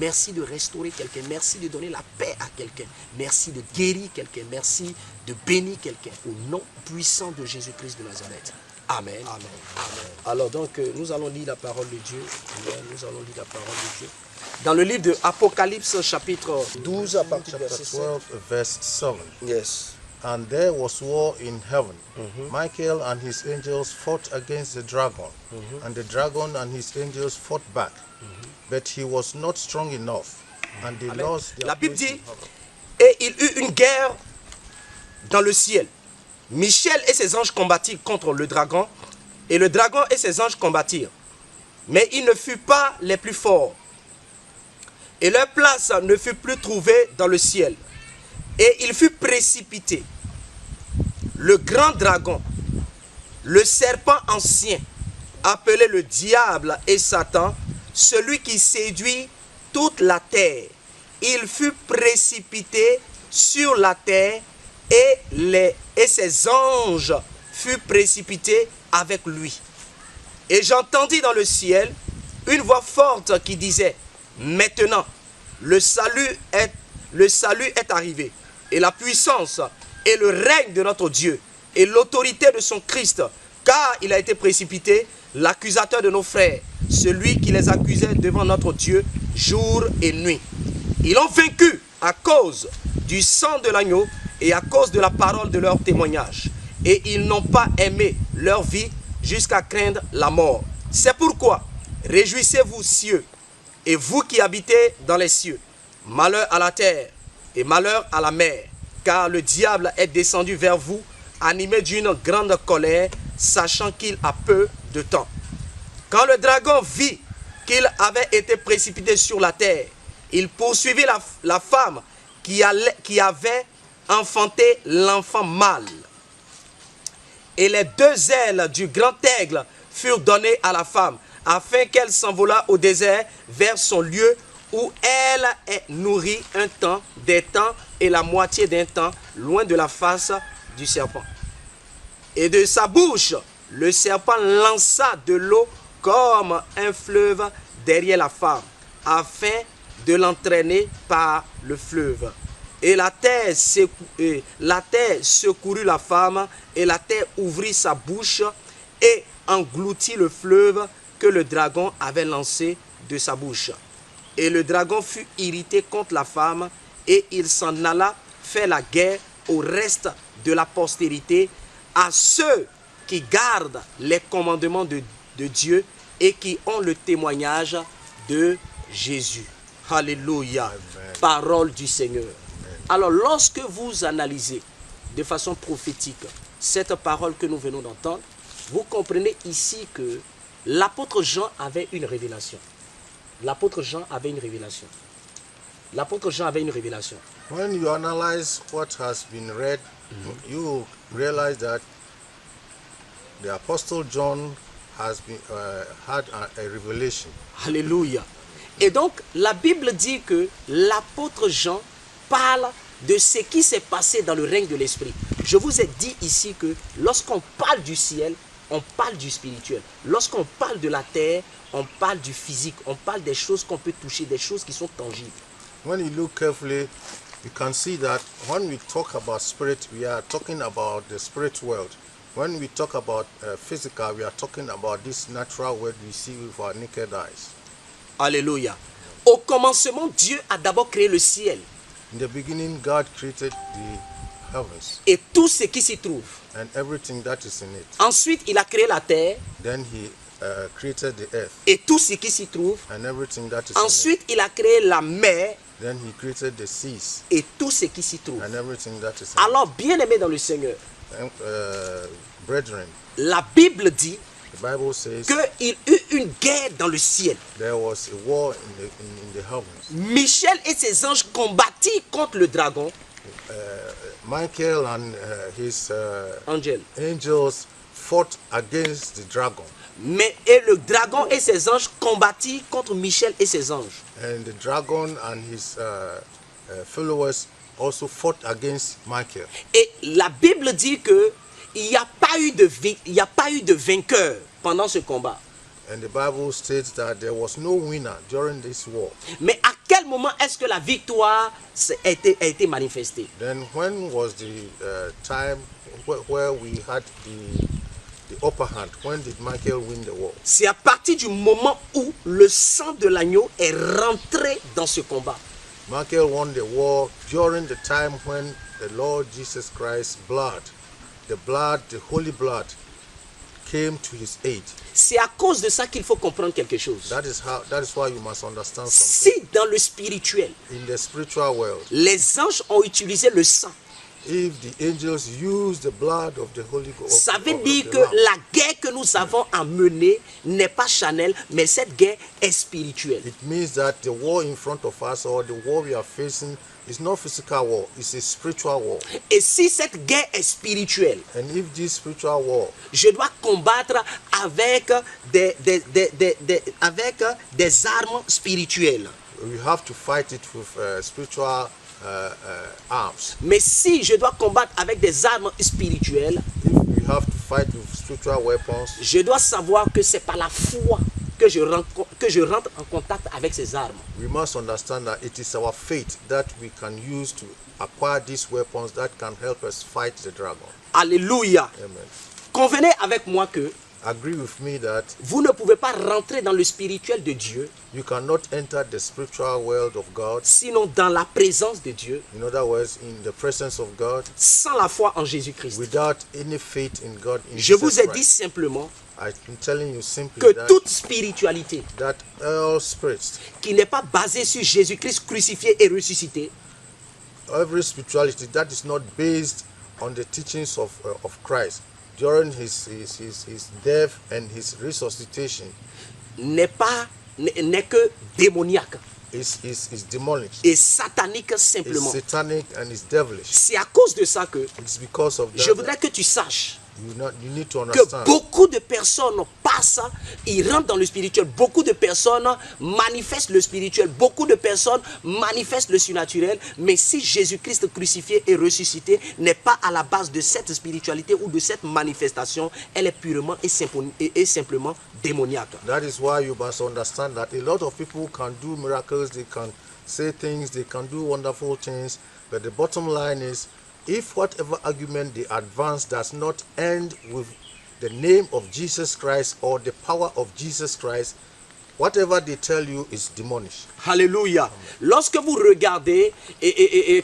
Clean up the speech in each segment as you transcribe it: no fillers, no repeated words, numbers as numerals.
Merci de restaurer quelqu'un. Merci de donner la paix à quelqu'un. Merci de guérir quelqu'un. Merci de bénir quelqu'un. Au nom puissant de Jésus-Christ de Nazareth. Amen. Amen. Amen. Alors donc, nous allons lire la parole de Dieu. Nous allons lire la parole de Dieu. Dans le livre de Apocalypse, chapitre 12, à partir du verset 12, verse 7. Yes. And there was war in heaven. Michael and his angels fought against the dragon, and the dragon and his angels fought back. But he was not strong enough, and they lost their La Bible place in dit, heaven. et il eut une guerre dans le ciel. Michel et ses anges combattirent contre le dragon, et le dragon et ses anges combattirent. Mais ils ne furent pas les plus forts, et leur place ne fut plus trouvée dans le ciel. Et il fut précipité. Le grand dragon, le serpent ancien, appelé le diable et Satan, celui qui séduit toute la terre. Il fut précipité sur la terre et ses anges furent précipités avec lui. Et j'entendis dans le ciel une voix forte qui disait, maintenant le salut est arrivé, et la puissance et le règne de notre Dieu et l'autorité de son Christ, car il a été précipité, l'accusateur de nos frères, celui qui les accusait devant notre Dieu jour et nuit. Ils ont vaincu à cause du sang de l'agneau et à cause de la parole de leur témoignage. Et ils n'ont pas aimé leur vie jusqu'à craindre la mort. C'est pourquoi, réjouissez-vous cieux, et vous qui habitez dans les cieux. Malheur à la terre et malheur à la mer, car le diable est descendu vers vous, animé d'une grande colère, sachant qu'il a peu de temps. Quand le dragon vit qu'il avait été précipité sur la terre, il poursuivit la femme qui avait enfanté l'enfant mâle. Et les deux ailes du grand aigle furent données à la femme, afin qu'elle s'envolât au désert vers son lieu où elle est nourrie un temps, des temps et la moitié d'un temps, loin de la face du serpent. Et de sa bouche, le serpent lança de l'eau comme un fleuve derrière la femme, afin de l'entraîner par le fleuve. Et la terre secourut la femme, et la terre ouvrit sa bouche et engloutit le fleuve que le dragon avait lancé de sa bouche. Et le dragon fut irrité contre la femme, et il s'en alla faire la guerre au reste de la postérité, à ceux qui gardent les commandements de Dieu et qui ont le témoignage de Jésus. Alléluia. Amen. Parole du Seigneur. Amen. Alors, lorsque vous analysez de façon prophétique cette parole que nous venons d'entendre, vous comprenez ici que l'apôtre Jean avait une révélation. L'apôtre Jean avait une révélation. L'apôtre Jean avait une révélation. When you analyze what has been read, you realize that the Apostle John has been, had a revelation. Alléluia. Et donc, la Bible dit que l'apôtre Jean parle de ce qui s'est passé dans le règne de l'esprit. Je vous ai dit ici que lorsqu'on parle du ciel, on parle du spirituel. Lorsqu'on parle de la terre, on parle du physique. On parle des choses qu'on peut toucher, des choses qui sont tangibles. When you look carefully, you can see that when we talk about spirit, we are talking about the spirit world. When we talk about physical, we are talking about this natural world we see with our naked eyes. Alléluia. Au commencement, Dieu a d'abord créé le ciel In the beginning, God created the heavens et tout ce qui s'y trouve. and everything that is in it. Ensuite, il a créé la terre Then he created the earth et tout ce qui s'y trouve. and everything that is Ensuite, il a créé la mer in it. Then he created the seas et tout ce qui s'y trouve. and everything that is in Alors, bien-aimés dans le Seigneur, it. Brethren, la Bible dit the Bible says qu'il eut une guerre dans le ciel. there was a war in the heavens. Michel et ses anges combattirent contre le dragon, Michael and his Angel. angels fought against the dragon, Et le dragon et ses anges combattirent contre Michel et ses anges. and the dragon and his followers also fought against Michael. Et la Bible dit que il n'y a pas eu de vainqueur pendant ce combat. And the Bible states that there was no winner during this war. Mais à quel quel moment est-ce que la victoire a été manifestée? Then when was the time where we had the upper hand? When did Michael win the war? C'est à partir du moment où le sang de l'agneau est rentré dans ce combat. Michael won the war during the time when the Lord Jesus Christ's blood, the holy blood, came to his aid. C'est à cause de ça qu'il faut comprendre quelque chose. That is why you must understand something. Si dans le spirituel, In the spiritual world, les anges ont utilisé le sang, if the angels use the blood of the Holy Ghost, ça veut dire que la guerre que nous avons à mener n'est pas charnelle, mais cette guerre est spirituelle. it means that the war in front of us or the war we are facing is not physical war, it's a spiritual war. Et si cette guerre est spirituelle, And if this spiritual war, je dois combattre avec des armes spirituelles. we have to fight it with spiritual arms. Mais si je dois combattre avec des armes spirituelles, If we have to fight with spiritual weapons, je dois savoir que c'est par la foi que je rentre en contact avec ces armes. we must understand that it is our faith that we can use to acquire these weapons that can help us fight the dragon. Alléluia. Amen. Convenez avec moi que Agree with me that vous ne pouvez pas rentrer dans le spirituel de Dieu, you cannot enter the spiritual world of God, sinon dans la présence de Dieu, in other words, in the presence of God, sans la foi en Jésus-Christ. without any faith in God. In Je Jesus vous ai dit Christ. simplement I'm telling you simply que that, toute spiritualité that all spirits, qui n'est pas basée sur Jésus-Christ crucifié et ressuscité, every spirituality that is not based on the teachings of Christ during his death and his resuscitation n'est que démoniaque is demonic, et satanique is simplement. satanic and is devilish. C'est à cause de ça que It's because of je that voudrais que tu saches you need to que understand beaucoup de personnes passent, ils rentrent dans le spirituel, beaucoup de personnes manifestent le spirituel, beaucoup de personnes manifestent le surnaturel, mais si Jésus-Christ crucifié et ressuscité n'est pas à la base de cette spiritualité ou de cette manifestation, elle est purement et simplement démoniaque. That is why you must understand that a lot of people can do miracles, they can say things, they can do wonderful things, but the bottom line is, if whatever argument they advance does not end with the name of Jesus Christ or the power of Jesus Christ, whatever they tell you is demonic. Alléluia. Lorsque vous regardez,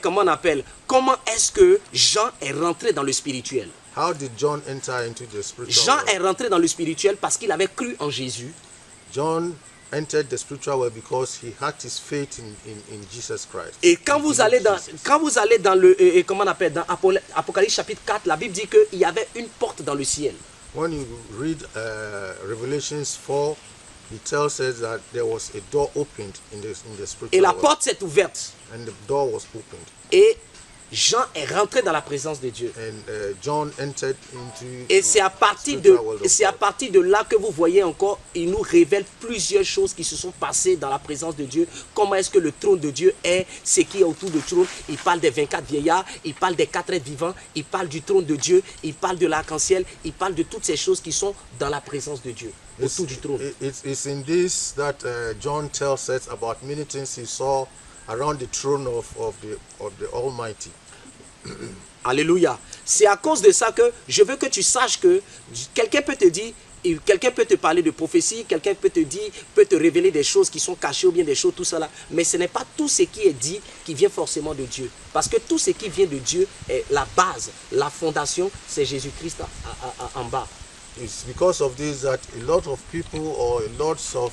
comment on appelle, comment est-ce que Jean est rentré dans le spirituel? How did John enter into the spiritual Jean world? est rentré dans le spirituel parce qu'il avait cru en Jésus. John entered the spiritual world because he had his faith in Jesus Christ. Et quand vous allez dans le comment on appelle, dans Apocalypse chapitre 4, la Bible dit qu'il y avait une porte dans le ciel. When you read Revelations 4, it tells us that there was a door opened in the spiritual Et la world, porte s'est ouverte. and the door was opened, Et Jean est rentré dans la présence de Dieu. and John entered into Et the c'est à partir spiritual world of God. de là que vous voyez encore, il nous révèle plusieurs choses qui se sont passées dans la présence de Dieu. Comment est-ce que le trône de Dieu est, ce qui est autour du trône. Il parle des 24 vieillards, il parle des 4 êtres vivants, il parle du trône de Dieu, il parle de l'arc-en-ciel, il parle de toutes ces choses qui sont dans la présence de Dieu, autour du trône. It's in this that John tells us about many things he saw around the throne of the Almighty. Alléluia. C'est à cause de ça que je veux que tu saches que quelqu'un peut te dire, quelqu'un peut te parler de prophétie, quelqu'un peut te dire, peut te révéler des choses qui sont cachées ou bien des choses, tout ça. Mais ce n'est pas tout ce qui est dit qui vient forcément de Dieu. Parce que tout ce qui vient de Dieu est la base, la fondation, c'est Jésus-Christ en bas. It's because of this that a lot of people or lots of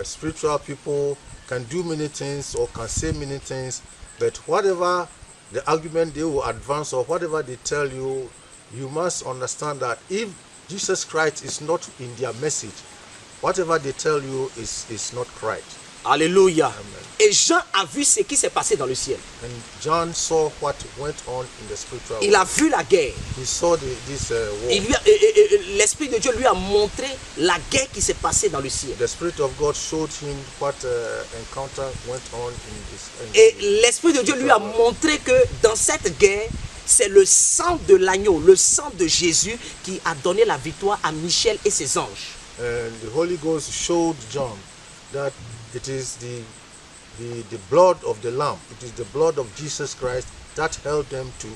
spiritual people can do many things or can say many things, but whatever the argument they will advance or whatever they tell you, you must understand that if Jesus Christ is not in their message, whatever they tell you is not right. Alléluia. Amen. Et Jean a vu ce qui s'est passé dans le ciel. And John saw what went on in the spiritual Il world. a vu la guerre. He saw this war. L'Esprit de Dieu lui a montré la guerre qui s'est passée dans le ciel. The Spirit of God showed him what encounter went on in this. Et l'Esprit de Dieu lui a montré que dans cette guerre, c'est le sang de l'agneau, le sang de Jésus qui a donné la victoire à Michel et ses anges. And the Holy Ghost showed John that It is the blood of the Lamb. It is the blood of Jesus Christ that helped them to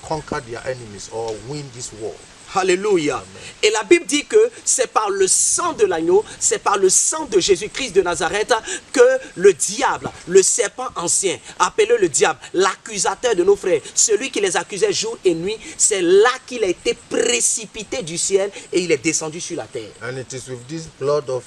conquer their enemies or win this war. Alléluia. Et la Bible dit que c'est par le sang de l'agneau, c'est par le sang de Jésus-Christ de Nazareth que le diable, le serpent ancien, appelé le diable, l'accusateur de nos frères, celui qui les accusait jour et nuit, c'est là qu'il a été précipité du ciel et il est descendu sur la terre. And it is with this blood of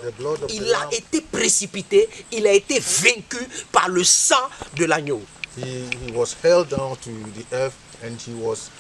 the blood of the Il a Lamb. été précipité, il a été vaincu par le sang de l'agneau. He was held down to the earth and he was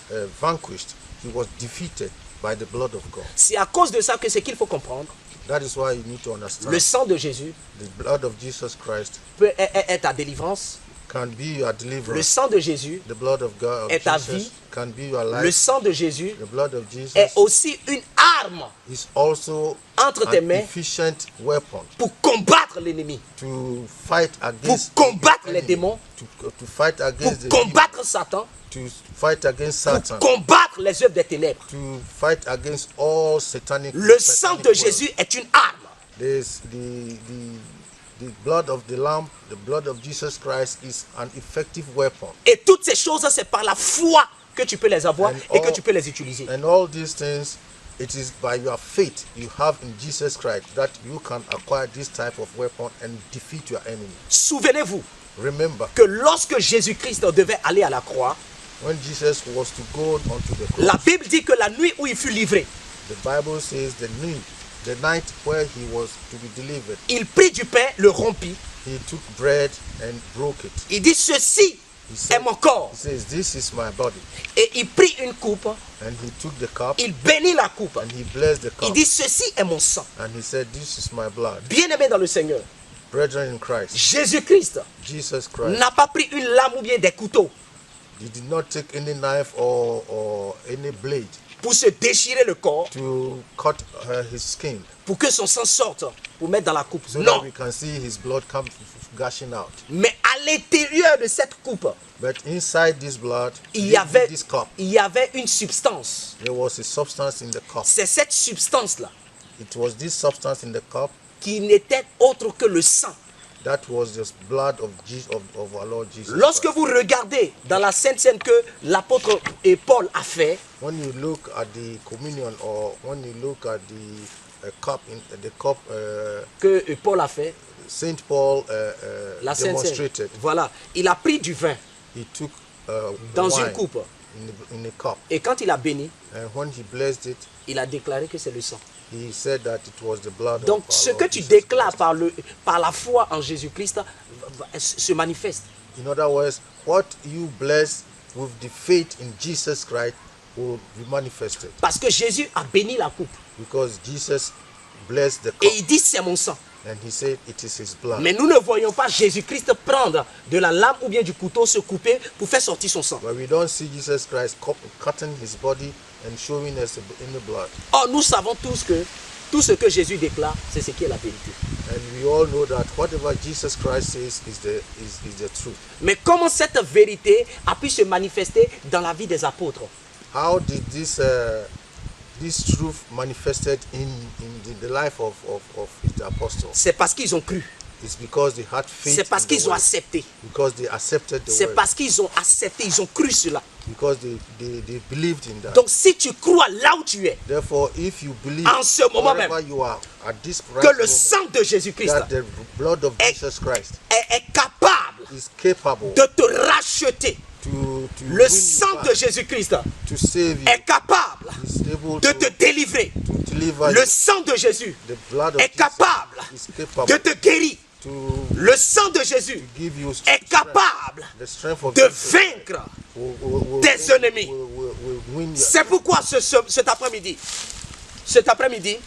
vanquished. He was defeated by the blood of God. C'est à cause de ça que ce qu'il faut comprendre, That is why you need to understand. le sang de Jésus The blood of Jesus Christ est ta délivrance. can be your Le deliverance. sang de Jésus The blood of God of est ta Jesus vie. can be your Le life. sang de Jésus The blood of Jesus est aussi une arme is also entre tes an mains efficient weapon pour combattre l'ennemi, to fight pour against combattre the les enemy, démons, to fight pour against the combattre Satan, demon, to fight against pour Satan, combattre les œuvres des ténèbres. to fight against all satanic. Le sang satanic de works. Jésus est une arme. There's the blood of the Lamb, the blood of Jesus Christ is an effective weapon. Et toutes ces choses, c'est par la foi que tu peux les avoir And et que all- tu peux les utiliser. And all these things, it is by your faith you have in Jesus Christ that you can acquire this type of weapon and defeat your enemy. Souvenez-vous Remember, que lorsque Jésus-Christ devait aller à la croix, when Jesus was to go onto the cross, la Bible dit que la nuit où il fut livré, the Bible says the night where he was to be delivered, il prit du pain, le rompit. he took bread and broke it. Il dit, ceci est mon corps. He says, "This is my body." Et il prit une coupe, And he took the cup il bénit la coupe. and he blessed the Il cup. dit, ceci est mon sang. And he said, "This is my blood." Bien-aimé dans le Seigneur, Brethren in Christ, Jésus-Christ Jesus Christ, n'a pas pris une lame ou bien des couteaux he did not take any knife or any blade pour se déchirer le corps, to cut his skin pour que son sang sorte, pour mettre dans la coupe. so that Non, we can see his blood come gushing out. mais à l'intérieur de cette coupe, But inside this blood, il y avait, this cup, il y avait une substance. there was a substance in the cup. C'est cette substance-là It was this substance in the cup qui n'était autre que le sang. that was the blood of Jesus, of our Lord Jesus Lorsque Christ. vous regardez dans la Sainte Seine que l'apôtre Paul a fait, When you look at the communion or when you look at the cup, que Paul a fait, Saint Paul la Sainte Seine, demonstrated. voilà, il a pris du vin He took dans wine une coupe in a cup, et quand il a béni, and when he blessed it, il a déclaré que c'est le sang. he said that it was the blood Donc of our ce Lord que tu Jesus déclares Christ. par la foi en Jésus-Christ se manifeste. In other words, what you bless with the faith in Jesus Christ will be manifested, Parce que Jésus a béni la coupe because Jesus blessed the et cup il dit c'est mon sang. and he said it is his blood. Mais nous ne voyons pas Jésus-Christ prendre de la lame ou bien du couteau, se couper pour faire sortir son sang. But we don't see Jesus Christ cutting his body and showing us in the blood. Or, nous savons tous que tout ce que Jésus déclare, c'est ce qui est la vérité. And we all know that whatever Jesus Christ says is the truth. Mais comment cette vérité a pu se manifester dans la vie des apôtres? How did this truth manifested in the life of the apostles? C'est parce qu'ils ont cru. It's because they had faith. C'est parce in the qu'ils ont word. accepté. Because they accepted the C'est word. parce qu'ils ont accepté, ils ont cru cela. Because they believed in that. Donc si tu crois là où tu es, Therefore, if you believe en ce moment wherever même, you are at this right que le moment, sang de Jésus-Christ that the blood of est- Jesus Christ est capable is capable de te racheter. to Le win you sang back, de Jésus-Christ to save you, est capable is able de to te délivrer. deliver Le you. sang de Jésus The blood of est Jesus capable is capable de te guérir. to Le sang de Jésus give you est strength. capable The strength of de Jesus vaincre will tes ennemis. will win your, C'est pourquoi cet après-midi,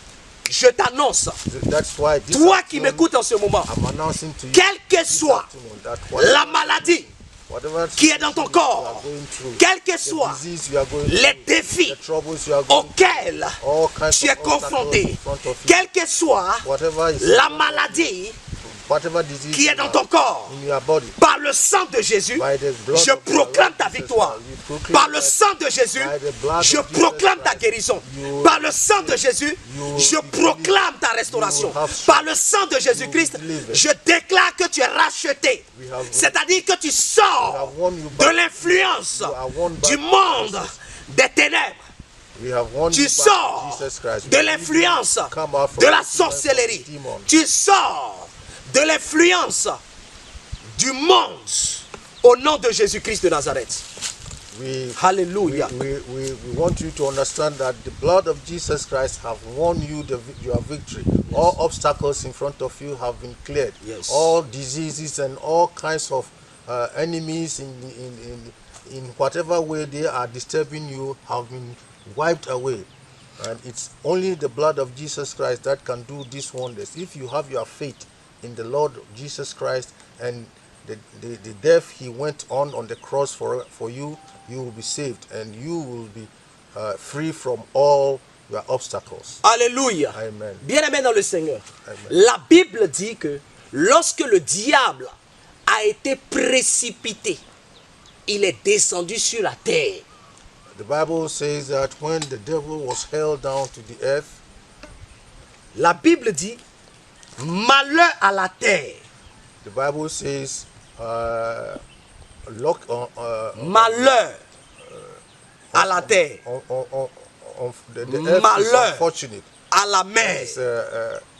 je t'annonce, that's why this toi qui afternoon, m'écoutes en ce moment, I'm announcing to you quelle que this soit afternoon that la maladie whatever qui est dans ton situation you corps, are going through, quels que the soient disease you are going les through, défis the troubles you are going auxquels all kinds tu es of obstacles confronté, in front of you, quelle que soit whatever is la maladie whatever disease qui est dans ton corps, in your body. par le sang de Jésus, By the blood je of the proclame Lord ta Jesus victoire. Christ, we proclaim Par le that sang de Jésus, by the blood je of Jesus proclame ta Christ, guérison. you Par le sang de Jésus, you je will be proclame ta delivered. restauration. You will have strength. Par le sang de Jésus-Christ, You will be delivered. je déclare que tu es racheté. We have- C'est-à-dire que tu We sors have won you de back. l'influence You are won back du to monde Jesus. des ténèbres. We have won Tu you back to sors Jesus Christ. de We l'influence need to come out from de la the influence of the sorcellerie. demon. Tu sors de l'influence du monde au nom de Jésus-Christ de Nazareth. We, Hallelujah. we want you to understand that the blood of Jesus Christ have won you your victory. All obstacles in front of you have been cleared. Yes. All diseases and all kinds of enemies in whatever way they are disturbing you have been wiped away. And it's only the blood of Jesus Christ that can do these wonders. If you have your faith in the Lord Jesus Christ and the death he went on the cross for you, you will be saved and you will be free from all your obstacles. Alléluia. Amen. Bien-aimé dans le Seigneur. Amen. La Bible dit que lorsque le diable a été précipité, il est descendu sur la terre. The Bible says that when the devil was held down to the earth, La Bible dit malheur à la terre. the Bible says Malheur à la terre. the earth Malheur. is unfortunate. À la mer.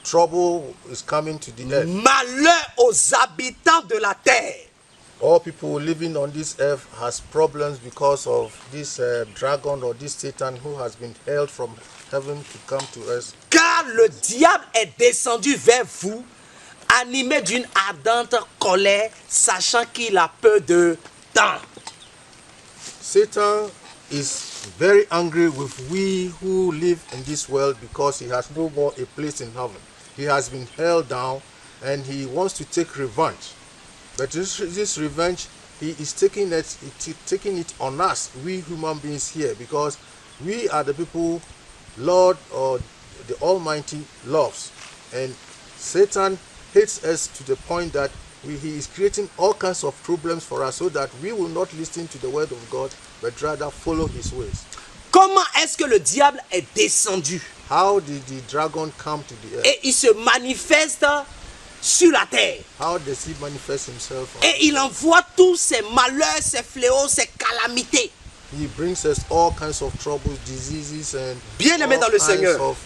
Trouble is coming to the earth. Malheur aux habitants de la terre. All people living on this earth has problems because of this dragon or this Satan who has been held from heaven to come to us. Car le diable est descendu vers vous, animé d'une ardente colère, sachant qu'il a peu de temps. Satan is very angry with we who live in this world because he has no more a place in heaven. He has been held down and he wants to take revenge. But this revenge, he is taking it on us, we human beings here, because we are the people Lord or the Almighty loves. And Satan hates us to the point that he is creating all kinds of problems for us so that we will not listen to the word of God, but rather follow his ways. Comment est-ce que le diable est descendu? How did the dragon come to the earth? Et il se manifeste sur la terre. How does he manifest himself? Et il envoie tous ces malheurs, ces fléaux, ces calamités. He brings us all kinds of troubles, diseases, and Bien-aimé dans le Seigneur. of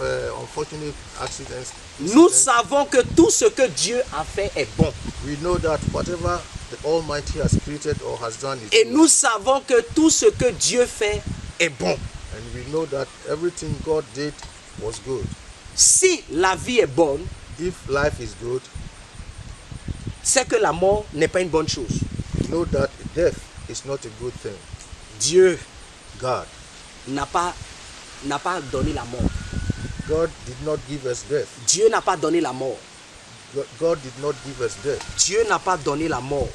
unfortunate accidents. Nous savons que tout ce que Dieu a fait est bon. We know that whatever the Almighty has created or has done is Et good. nous savons que tout ce que Dieu fait est bon. And we know that everything God did was good. Si la vie est bonne, If life is good, c'est que la mort n'est pas une bonne chose. we know that death is not a good thing. Dieu God n'a pas donné la mort. God did not give us death. Dieu n'a pas donné la mort. God did not give us death. Dieu n'a pas donné la mort.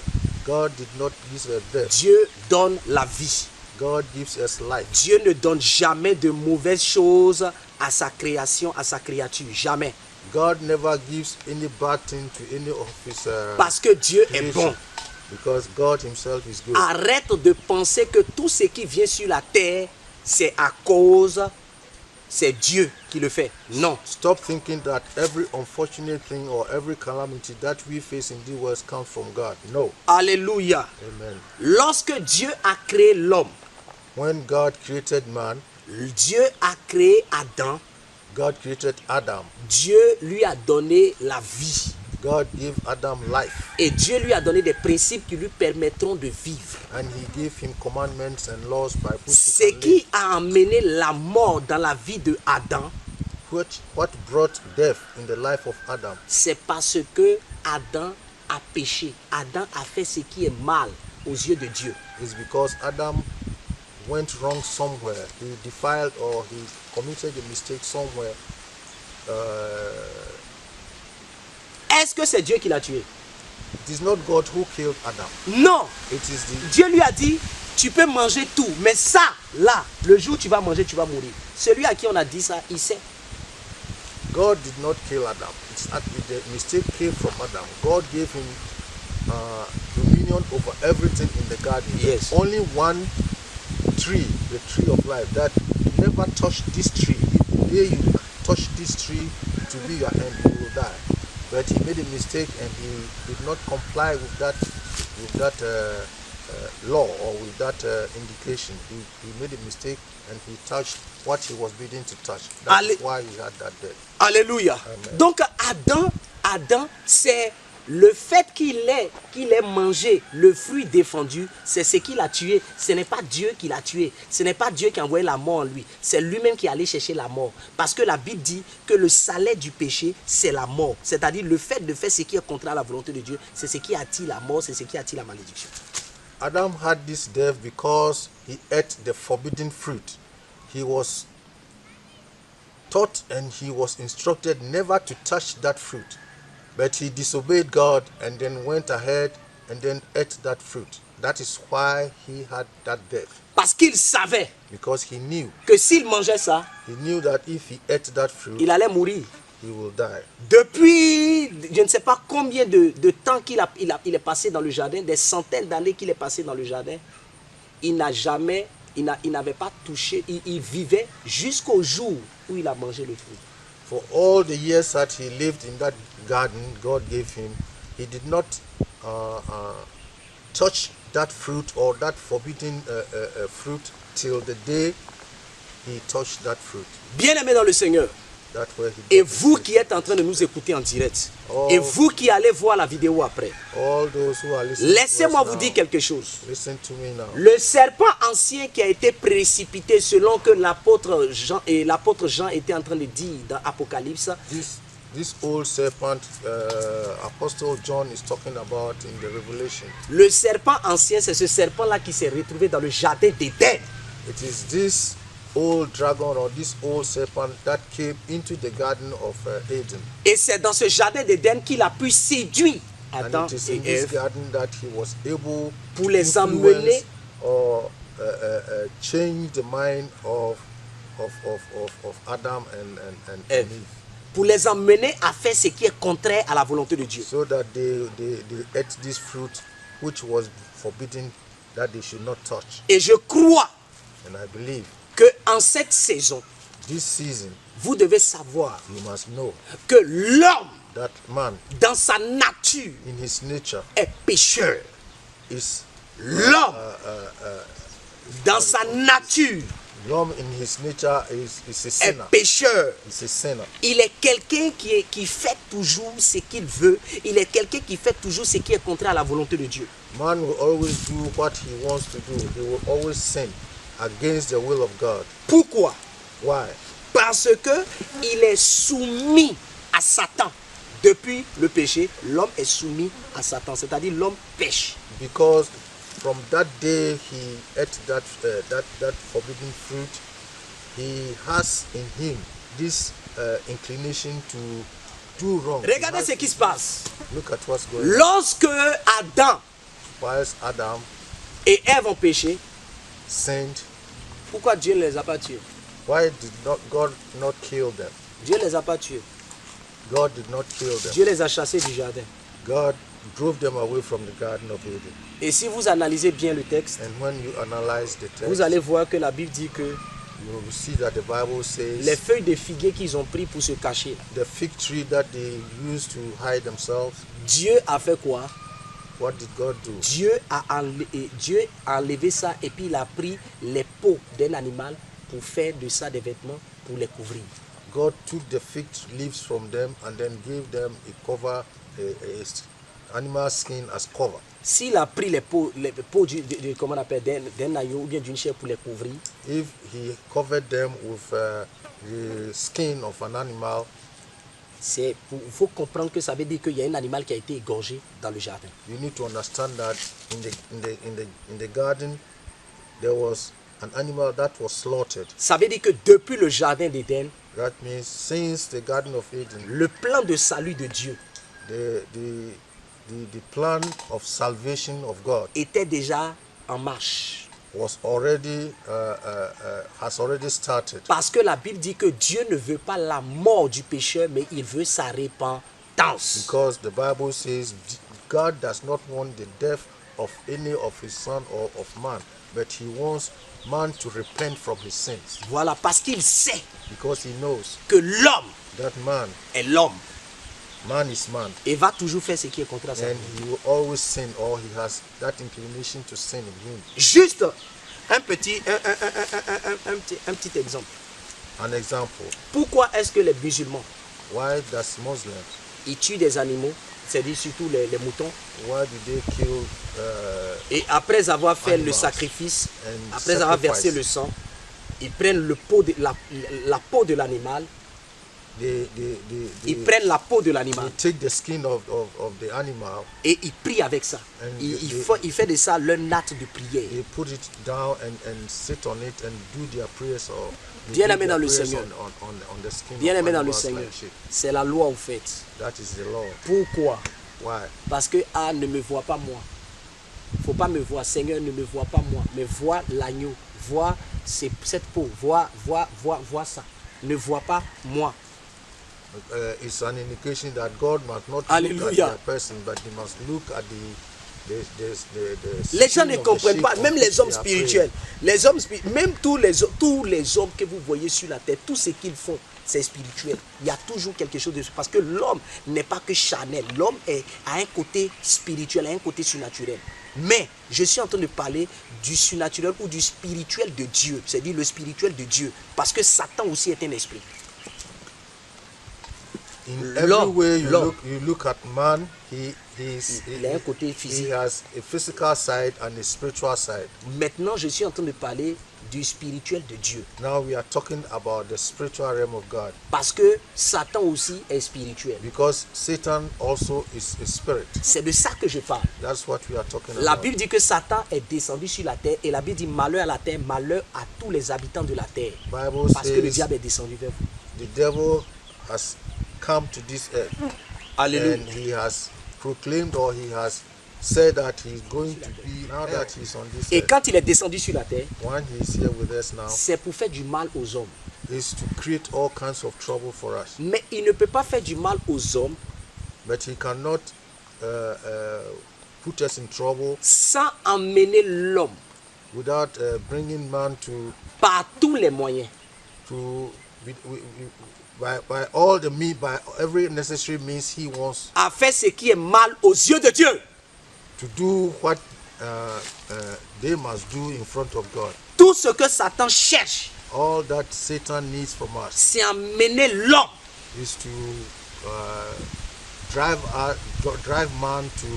God did not give us death. Dieu donne la vie. God gives us life. Dieu ne donne jamais de mauvaises choses à sa création, à sa créature. Jamais. God never gives any bad thing to any of his Parce que Dieu est creation, bon. because God himself is good. Arrête de penser que tout ce qui vient sur la terre, c'est à cause, c'est Dieu qui le fait. Non. Stop thinking that every unfortunate thing or every calamity that we face in the world comes from God. No. Alléluia. Amen. Lorsque Dieu a créé l'homme, When God created man, Dieu a créé Adam. God created Adam. Dieu lui a donné la vie. God gave Adam life, Et Dieu lui a donné des principes qui lui permettront de vivre. and he gave him commandments and laws by which Ce he can qui live. a amené la mort dans la vie de Adam, What brought death in the life of Adam? c'est parce que Adam a péché. Adam a fait ce qui est mal aux yeux de Dieu. Is because Adam went wrong somewhere. He defiled or he committed a mistake somewhere. Est-ce que c'est Dieu qui l'a tué? It is not God who killed Adam. Non. It is the Dieu lui a dit, tu peux manger tout, mais ça, là, le jour où tu vas manger, tu vas mourir. Celui à qui on a dit ça, il sait. God did not kill Adam. It the mistake came from Adam. God gave him dominion over everything in the garden. Yes. Only one tree, the tree of life, that never touch this tree. If the day you touch this tree, to be your end, you will die. But he made a mistake and he did not comply with that law or with that indication. He made a mistake and he touched what he was bidden to touch. That's why he had that death. Alléluia. Amen. Donc Adam, c'est le fait qu'il ait mangé le fruit défendu, c'est ce qu'il a tué. Ce n'est pas Dieu qui l'a tué. Ce n'est pas Dieu qui a envoyé la mort en lui. C'est lui-même qui est allé chercher la mort. Parce que la Bible dit que le salaire du péché, c'est la mort. C'est-à-dire le fait de faire ce qui est contraire à la volonté de Dieu, c'est ce qui attire la mort, c'est ce qui attire la malédiction. Adam had this death because he ate the forbidden fruit. He was taught and he was instructed never to touch that fruit. But he disobeyed God and then went ahead and then ate that fruit. That is why he had that death. Parce qu'il savait Because he knew. que s'il mangeait ça, He knew that if he ate that fruit, il allait mourir. he will die. Depuis, je ne sais pas combien de temps il est passé dans le jardin, des centaines d'années qu'il est passé dans le jardin, il n'avait pas touché, il vivait jusqu'au jour où il a mangé le fruit. For all the years that he lived in that garden God gave him, he did not touch that fruit or that forbidden fruit till the day he touched that fruit. Bien-aimé dans le Seigneur, That's where he et got vous it. qui êtes en train de nous écouter en direct, Oh. et vous qui allez voir la vidéo après, All those who are listening laissez-moi to us vous now, dire quelque chose. listen to me now. Le serpent ancien qui a été précipité selon que l'apôtre Jean était en train de dire dans Apocalypse, This old serpent, Apostle John is talking about in the Revelation. le serpent ancien, c'est ce serpent-là qui s'est retrouvé dans le jardin d'Éden. It is this old dragon or this old serpent that came into the garden of Eden. Et c'est dans ce jardin d'Éden qu'il a pu séduire And Adam it is in et this Ève garden that he was able pour to les influence emmener or change the mind of Adam and Ève. Eve, pour les emmener à faire ce qui est contraire à la volonté de Dieu. so that they ate this fruit which was forbidden that they should not touch. Et je crois And I believe que en cette saison, this season vous devez savoir you must know que l'homme, that man dans sa nature, in his nature est pécheur. is L'homme, dans sa nature, in his nature is a est sinner. pécheur. He's a sinner. Il est quelqu'un qui fait toujours ce qu'il veut. Il est quelqu'un qui fait toujours ce qui est contraire à la volonté de Dieu. Man will always do what he wants to do. He will always sin against the will of God. Pourquoi? Why? Parce que il est soumis à Satan. Depuis le péché, l'homme est soumis à Satan. C'est-à-dire l'homme pêche. Because from that day he ate that forbidden fruit, he has in him this inclination to do wrong. He Regardez has- ce qui se passe. Look at what's going on. Lorsque Adam Whilst Adam et Ève ont péché, sinned, pourquoi Dieu ne les a pas tués? why did not God not kill them? Dieu ne les a pas tués. God did not kill them. Dieu les a chassés du jardin. God drove them away from the Garden of Eden. Et si vous analysez bien le texte, And when you analyze the text, vous allez voir que la Bible dit que you will see that the Bible says les feuilles de figuier qu'ils ont pris pour se cacher, the fig tree that they used to hide themselves, Dieu a fait quoi? what did God do? Dieu a enlevé ça et puis il a pris les peaux d'un animal pour faire de ça des vêtements pour les couvrir. God took the fig leaves from them and then gave them a cover, a animal skin as cover. S'il a pris les peaux comment on appelle, d'un agneau ou bien d'une chair pour les couvrir, If he covered them with the skin of an animal, il faut comprendre que ça veut dire qu'il y a un animal qui a été égorgé dans le jardin. you need to understand that in the garden there was an animal that was slaughtered. Ça veut dire que depuis le jardin d'Éden, That means since the Garden of Eden, le plan de salut de Dieu the plan of salvation of God était déjà en marche. has already started. Parce que la Bible dit que Dieu ne veut pas la mort du pécheur, mais il veut sa repentance. Because the Bible says God does not want the death of any of his son or of man, but he wants man to repent from his sins. Voilà, parce qu'il sait Because he knows que l'homme that man is man, et va toujours faire ce qui est contraire à sa and volonté. he will always sin, or he has that inclination to sin in him. Juste un petit exemple. An example, Pourquoi est-ce que les musulmans, why does Muslims, ils tuent des animaux, c'est-à-dire surtout les moutons, why do they kill et après avoir fait le animals sacrifice, and après avoir sacrifice? versé le sang, ils prennent la peau de l'animal, ils prennent la peau de They l'animal take the skin of the animal, et ils prient avec ça. And Ils font de ça leur natte de prière. they put it down and sit on it and do their prayers, or they Bien-aimé do dans their le prayers Seigneur. on the skin Bien of aimé dans le animals Seigneur, like sheep. c'est la loi au fait. That is the law. Pourquoi? Why? Parce que ne me vois pas moi. Faut pas me voir. Seigneur, ne me vois pas moi, mais vois l'agneau, vois cette peau, vois ça. Ne vois pas moi. It's an indication that God must not look Alléluia. at the person, but he must look at the Les gens skin ne of the comprennent sheep pas, on même which les hommes they are spirituels, même tous les hommes que vous voyez sur la terre, tout ce qu'ils font, c'est spirituel. Il y a toujours quelque chose de... Parce que l'homme n'est pas que charnel. L'homme a un côté spirituel, a un côté surnaturel. Mais je suis en train de parler du surnaturel ou du spirituel de Dieu. C'est-à-dire le spirituel de Dieu. Parce que Satan aussi est un esprit. In every way you look at man, he a un côté physique. he has a physical side and a spiritual side. Maintenant, je suis en train de parler du spirituel de Dieu. Now we are talking about the spiritual realm of God, Parce que Satan aussi est spirituel. because Satan also is a spirit. C'est de ça que je parle. That's what we are talking La about. Bible dit que Satan est descendu sur la terre et la Bible dit malheur à la terre, malheur à tous les habitants de la terre. Bible Parce que le says diable est descendu vers vous. the devil has come to this earth, Alléluia. and he has proclaimed, or he has said that he's going to be, now that he's on this Et earth, quand il est descendu sur la terre, when he's here with us now, c'est pour faire du mal aux hommes. is to create all kinds of trouble for us. Mais il ne peut pas faire du mal aux hommes But he cannot put us in trouble sans emmener l'homme without bringing man to par tous les moyens by all the by every necessary means he wants à faire ce qui est mal aux yeux de Dieu. to do what they must do in front of God. Tout ce que Satan cherche, All that Satan needs from us c'est emmener l'homme is to drive man to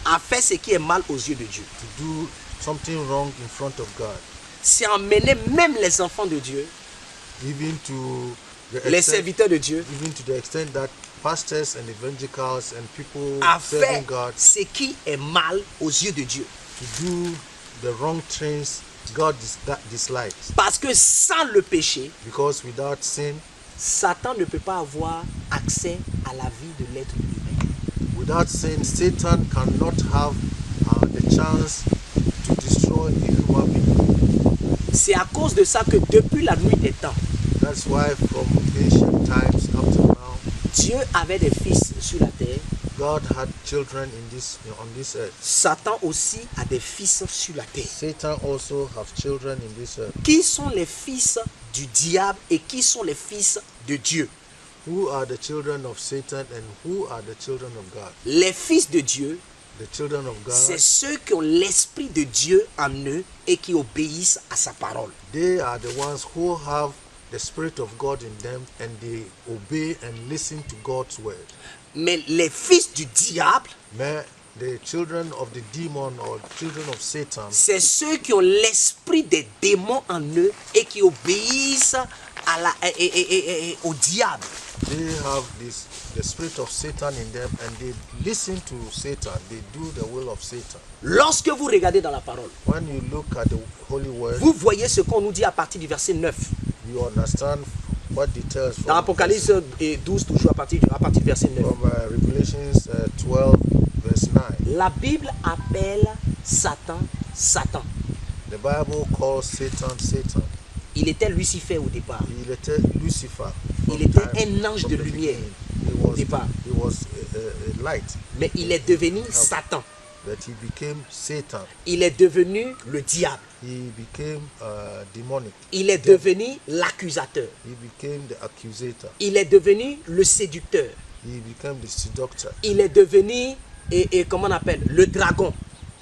à faire ce qui est mal aux yeux de Dieu. do something wrong in front of God, C'est emmener même les enfants de Dieu, even to the les extent, serviteurs de Dieu, even to the extent that pastors and evangelicals and people à serving faire God ce qui est mal aux yeux de Dieu. to do the wrong things God dislikes. Parce que sans le péché, Because without sin, Satan ne peut pas avoir accès à la vie de l'être humain. without sin, Satan cannot have the chance to destroy a human being. C'est à cause de ça que depuis la nuit des temps, That's why from ancient times up to now, Dieu avait des fils sur la terre. God had children on this earth. Satan aussi a des fils sur la terre. Satan also have children in this earth. Qui sont les fils du diable et qui sont les fils de Dieu? Who are the children of Satan and who are the children of God? Les fils de Dieu, The children of God, c'est ceux qui ont l'esprit de Dieu en eux et qui obéissent à sa parole. they are the ones who have the Spirit of God in them, and they obey and listen to God's word. Mais les fils du diable, Mais the children of the demon or children of Satan, c'est ceux qui ont l'esprit des démons en eux et qui obéissent au diable. they have the spirit of Satan in them, and they listen to Satan. They do the will of Satan. Lorsque vous regardez dans la parole, When you look at the Holy Word, vous voyez ce qu'on nous dit à partir du verset 9. you understand what details Dans Apocalypse 12, toujours à partir du verset 9. from Revelations 12, verse 9. La Bible appelle Satan, Satan. The Bible calls Satan, Satan. Il était Lucifer au départ. Il était Lucifer. Il était un ange de lumière au He départ. was a light. Mais il est devenu Satan. But he became Satan. Il est devenu le diable. He became demonic. Il est devenu l'accusateur. He became the accusator. Il est devenu le séducteur. He became the seductor. Il est devenu, et comment on appelle, le dragon.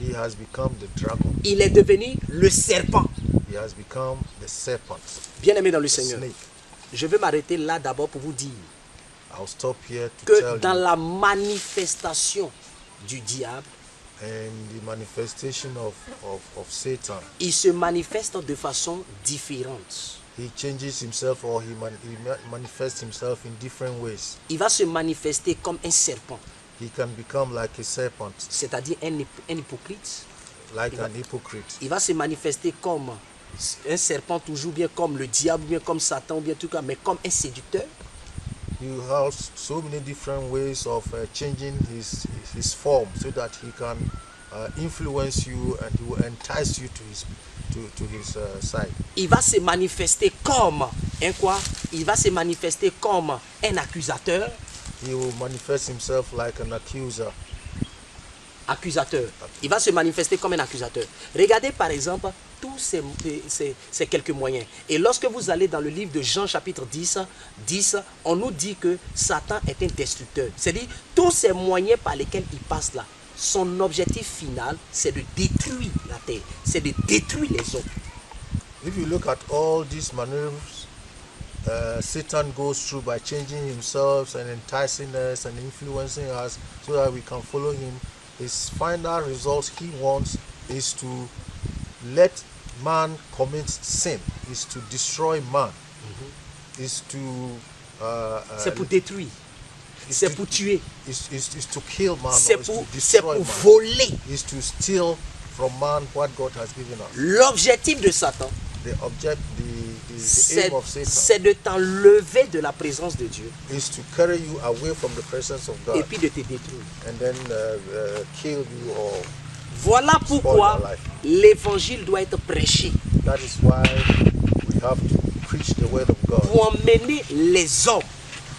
He has become the dragon. Il est devenu le serpent. He has become the serpent. Bien-aimé dans le The Seigneur, snake. je vais m'arrêter là d'abord pour vous dire I'll stop here to que tell dans you, la manifestation du diable, and the manifestation of Satan, il se manifeste de façon différente. he changes himself, or he manifests himself in different ways. Il va se manifester comme un serpent, He can become like a serpent, c'est-à-dire un hypocrite. like an hypocrite. Il va se manifester comme un serpent, toujours bien comme le diable, bien comme Satan, bien tout cas, mais comme un séducteur. You have so many different ways of changing his form, so that he can influence you, and he will entice you to his side. Il va se manifester comme un quoi? Il va se manifester comme un accusateur. He will manifest himself like an accuser. Accusateur. Il va se manifester comme un accusateur. Regardez par exemple tous ces quelques moyens. Et lorsque vous allez dans le livre de Jean chapitre 10, on nous dit que Satan est un destructeur. C'est-à-dire tous ces moyens par lesquels il passe là, son objectif final, c'est de détruire la terre, c'est de détruire les hommes. If you look at all these maneuvers Satan goes through by changing himself and enticing us and influencing us so that we can follow him, his final result he wants is to let man commit sin, is to destroy man, is to C'est pour détruire, c'est pour tuer, is to kill man, c'est or is to pour destroy man, voler. is to steal from man what God has given us. L'objectif de Satan, The object, the aim of Satan c'est de t'enlever de la présence de Dieu is to carry you away from the presence of et God puis de te détruire. and then kill you, or Voilà pourquoi l'évangile doit être prêché that is why we have to preach the word of God, pour emmener les hommes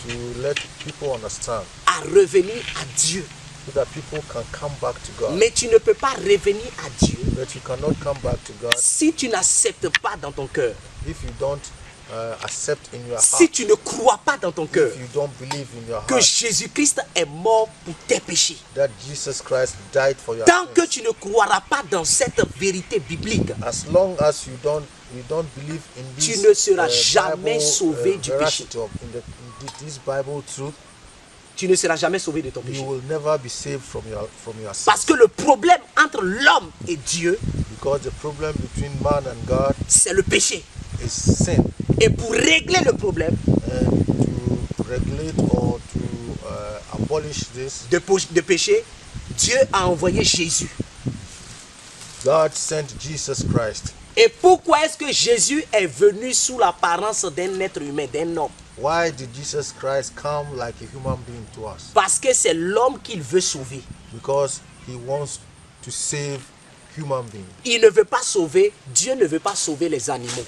to let people understand, à revenir à Dieu. so that people can come back to God. Mais tu ne peux pas revenir à Dieu But you cannot come back to God si tu n'acceptes pas dans ton cœur, if you don't accept in your si heart, tu ne crois pas dans ton cœur if you don't believe in your que heart Jésus-Christ est mort pour tes péchés. that Jesus Christ died for your Tant que sins. tu ne croiras pas dans cette vérité biblique, As long as you don't believe in tu this ne seras jamais Bible, sauvé du péché. veracity of, in this Bible truth, Tu ne seras jamais sauvé de ton péché. you will never be saved from your Parce sins. que le problème entre l'homme et Dieu, Because the problem between man and God c'est le péché. is sin. Et pour régler le problème And to regulate or to abolish this, de péché, Dieu a envoyé Jésus. God sent Jesus Christ. Et pourquoi est-ce que Jésus est venu sous l'apparence d'un être humain, d'un homme? Why did Jesus Christ come like a human being to us? Parce que c'est l'homme qu'il veut sauver. Because he wants to save human beings. Il ne veut pas sauver, Dieu ne veut pas sauver les animaux.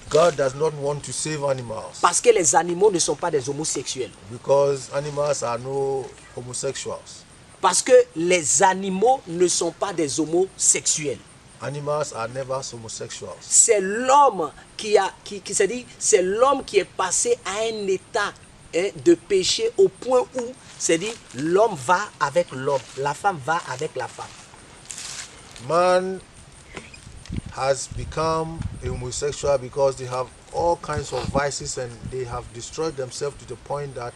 God does not want to save animals, Parce que les animaux ne sont pas des homosexuels. because animals are no homosexuals. Parce que les animaux ne sont pas des homosexuels. Animals are never homosexuals. C'est l'homme qui s'est dit, c'est l'homme qui est passé à un état de péché au point où, c'est dit, l'homme va avec l'homme, la femme va avec la femme. Man has become a homosexual because they have all kinds of vices, and they have destroyed themselves to the point that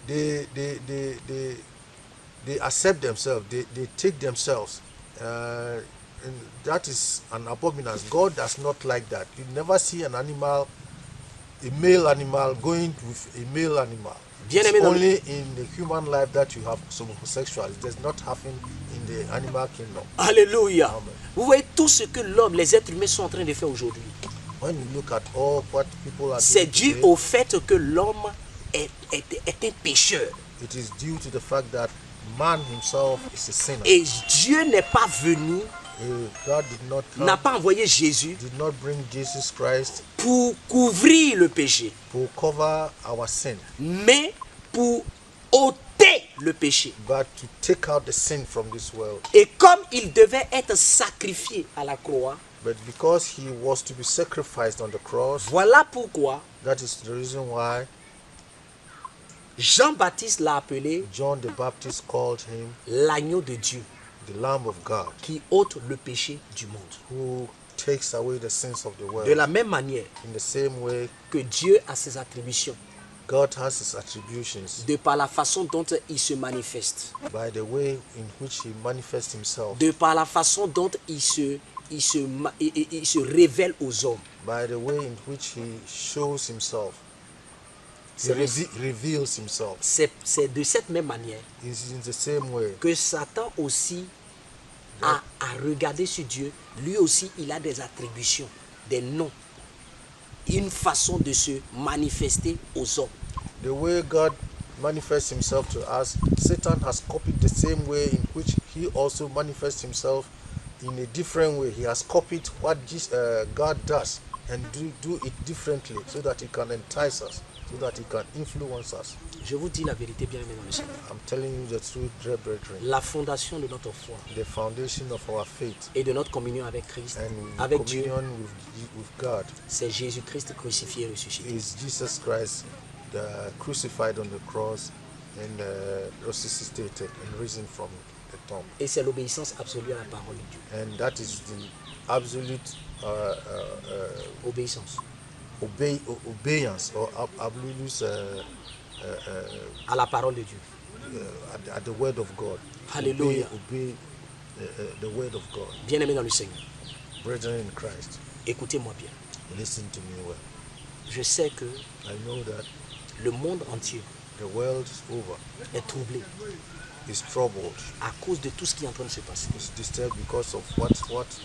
they accept themselves, they take themselves, and that is an abominance. God does not like that. You never see an animal, a male animal, going with a male animal. It's only in the human life that you have some homosexuality. It does not happen in the animal kingdom. Alléluia. Amen. Vous voyez tout ce que l'homme, les êtres humains sont en train de faire aujourd'hui. When you look at all what people are C'est doing dû today, au fait que l'homme est un pécheur. it is due to the fact that man himself is a sinner. Et Dieu n'est pas venu God did not n'a come, pas envoyé Jésus did not bring Jesus Christ pour couvrir le péché, to cover our sin, mais pour ôter le péché. but to take out the sin from this world. Et comme il devait être sacrifié à la croix, But because he was to be sacrificed on the cross, voilà pourquoi that is the reason why Jean-Baptiste l'a appelé John the Baptist called him l'agneau de Dieu the Lamb of God, qui ôte le péché du monde. who takes away the sins of the De world. la même manière In the same way, que Dieu a ses attributions, God has his attributions de par la façon dont il se manifeste, by the way in which he manifests himself, de par la façon dont il se révèle aux hommes. by the way in which he shows himself, he C'est reveals himself. c'est de cette même manière It's in the same way que Satan aussi a regardé sur Dieu. Lui aussi, il a des attributions, des noms, une façon de se manifester aux hommes. the way God manifests himself to us, Satan has copied the same way in which he also manifests himself in a different way. He has copied what God does and do it differently so that he can entice us, so that he can influence us. Je vous dis la vérité, bien aimé dans le Seigneur. I'm telling you the truth, dear brethren. La fondation de notre foi The foundation of our faith et de notre communion avec Christ, and avec Dieu, communion with God c'est Jésus-Christ crucifié et ressuscité. is Jesus Christ, the crucified on the cross and resuscitated and risen from the tomb. Et c'est l'obéissance absolue à la parole de Dieu. And that is the absolute Obéissance obedience or absolute à la parole de Dieu. at the word of God. Hallelujah. Obey the word of God. Bien aimé dans le Seigneur, Brethren in Christ, écoutez-moi bien. listen to me well. Je sais que I know that le monde entier the world over est troublé is troubled. à cause de tout ce qui est en train de se passer. It's disturbed because of what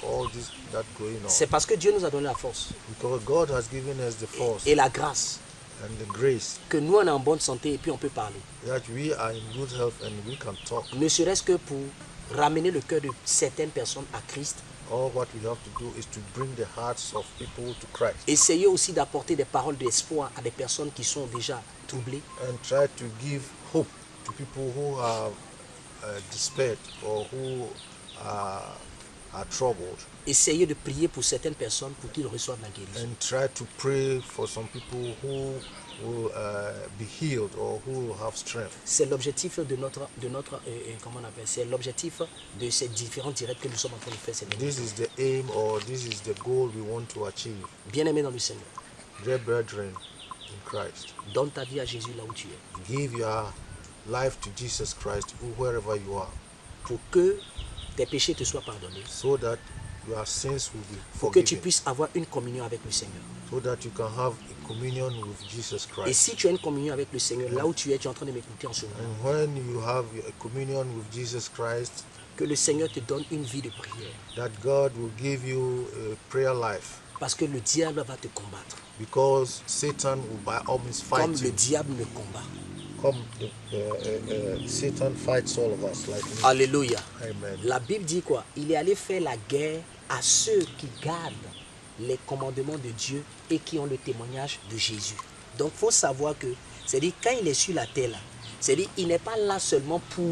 all this that going on. C'est parce que Dieu nous a donné la force Because God has given us the force et la grâce and the grace que nous on est en bonne santé et puis on peut parler. that we are in good health and we can talk. Ne serait-ce que pour ramener le cœur de certaines personnes à Christ. All what we have to do is to bring the hearts of people to Christ Essayez aussi d'apporter des paroles d'espoir à des personnes qui sont déjà troublées. and try to give hope to people who are despaired or who are troubled, Essayez de prier pour certaines personnes pour qu'ils reçoivent la guérison. and try to pray for some people who will be healed or who will have strength. C'est l'objectif de notre comment on appelle, c'est l'objectif de ces différents directs que nous sommes en train de faire cette année. This is the aim or this is the goal we want to achieve. Bien-aimé dans le Seigneur, Dear brethren in Christ, donne ta vie à Jésus là où tu es, give your life to Jesus Christ wherever you are, pour que tes péchés te soient pardonnés, so that your sins will be pour que tu forgiven, puisses avoir une communion avec le Seigneur. so that you can have a communion with Jesus Et Christ. si tu as une communion avec le Seigneur, là où tu es en train de m'écouter en ce moment, And when you have a communion with Jesus Christ, que le Seigneur te donne une vie de prière, that God will give you a prayer life, parce que le diable va te combattre, because Satan will by all means comme fight le you. diable me combat. Comme Satan fights all of us like me. Alléluia. Amen. La Bible dit quoi? Il est allé faire la guerre à ceux qui gardent les commandements de Dieu et qui ont le témoignage de Jésus. Donc, il faut savoir que, c'est-à-dire, quand il est sur la terre, là, c'est-à-dire, il n'est pas là seulement pour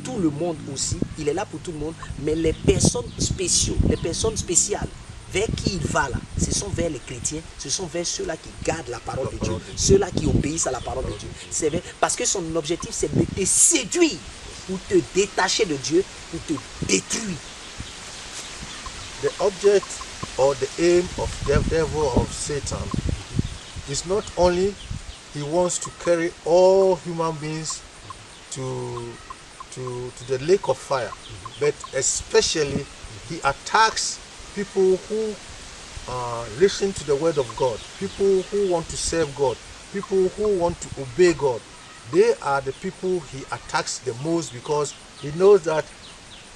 tout le monde aussi, il est là pour tout le monde, mais les personnes spéciaux, les personnes spéciales, vers qui il va là, ce sont vers les chrétiens, ce sont vers ceux-là qui gardent la parole de Dieu, ceux-là qui obéissent à la parole de Dieu. C'est vrai, parce que son objectif, c'est de te séduire, pour te détacher de Dieu, pour te détruire. The object or the aim of the devil of Satan is not only he wants to carry all human beings to the lake of fire, but especially he attacks people who listen to the word of God, people who want to serve God, people who want to obey God. They are the people he attacks the most, because he knows that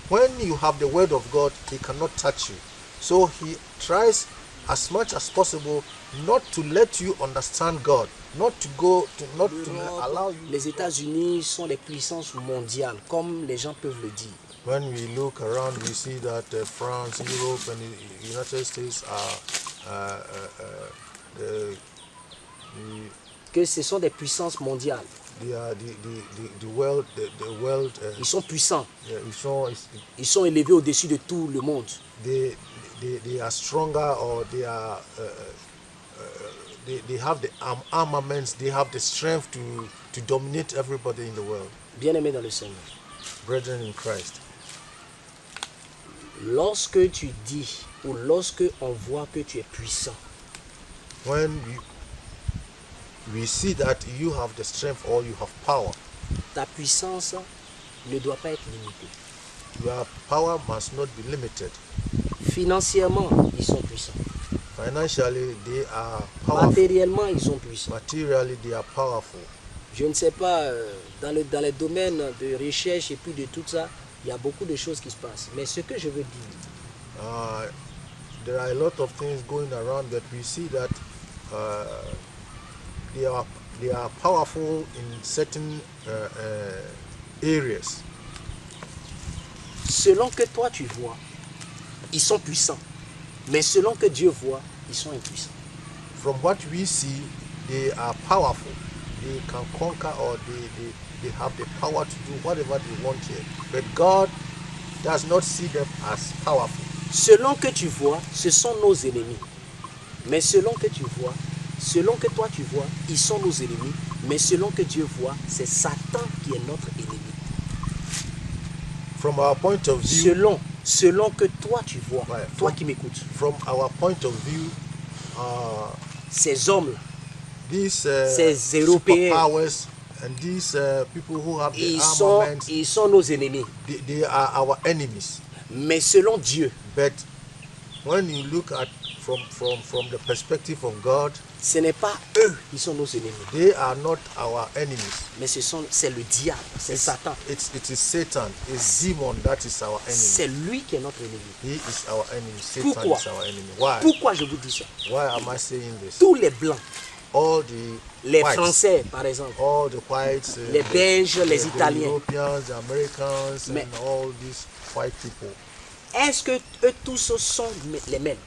when you have the word of God, he cannot touch you. So he tries as much as possible not to let you understand God, not to allow you. Les États-Unis sont les puissances mondiales, comme les gens peuvent le dire. When we look around, we see that France, Europe, and the United States are the Que ce sont des puissances mondiales. the world. Ils sont puissants. Yeah, Ils sont élevés au-dessus de tout le monde. they are stronger, or they are they have the armaments. They have the strength to dominate everybody in the world. Bien-aimés dans le Seigneur. Brethren in Christ. Lorsque tu dis ou lorsque on voit que tu es puissant, When we see that you have the strength or you have power, ta puissance ne doit pas être limitée. your power must not be limited. Financièrement, ils sont puissants. Financially, they are powerful. Matériellement, ils sont puissants. Materially, they are powerful. Je ne sais pas, dans les domaines de recherche et puis de tout ça, il y a beaucoup de choses qui se passent. Mais ce que je veux dire, There are a lot of things going around, but we see that they are powerful in certain areas. selon que toi tu vois, ils sont puissants. Mais selon que Dieu voit, ils sont impuissants. From what we see, they are powerful. They can conquer, or they have the power to do whatever they want here. But God does not see them as powerful. Selon que tu vois, ce sont nos ennemis. Mais selon que tu vois, selon que toi tu vois, ils sont nos ennemis. Mais selon que Dieu voit, c'est Satan qui est notre ennemi. From our point of view, Selon que toi tu vois, Ouais, toi qui m'écoutes, from our point of view, ces hommes-là, these Ces Européens, superpowers and these people who have the armaments, ils sont nos ennemis. they are our enemies. Mais selon Dieu, But when you look at from the perspective of God, ce n'est pas eux qui sont nos ennemis. they are not our enemies. Mais c'est le diable, c'est Satan. It is Satan, it's demon that is our enemy. C'est lui qui est notre ennemi. He is our enemy. Satan Pourquoi? is our enemy. Why? Pourquoi je vous dis ça? Why am I saying this? Tous les blancs, All the les whites, Français par exemple, all the whites, les Belges, les the Italiens, Europeans, the Americans, Mais- and all these white people, est-ce que eux tous sont les mêmes?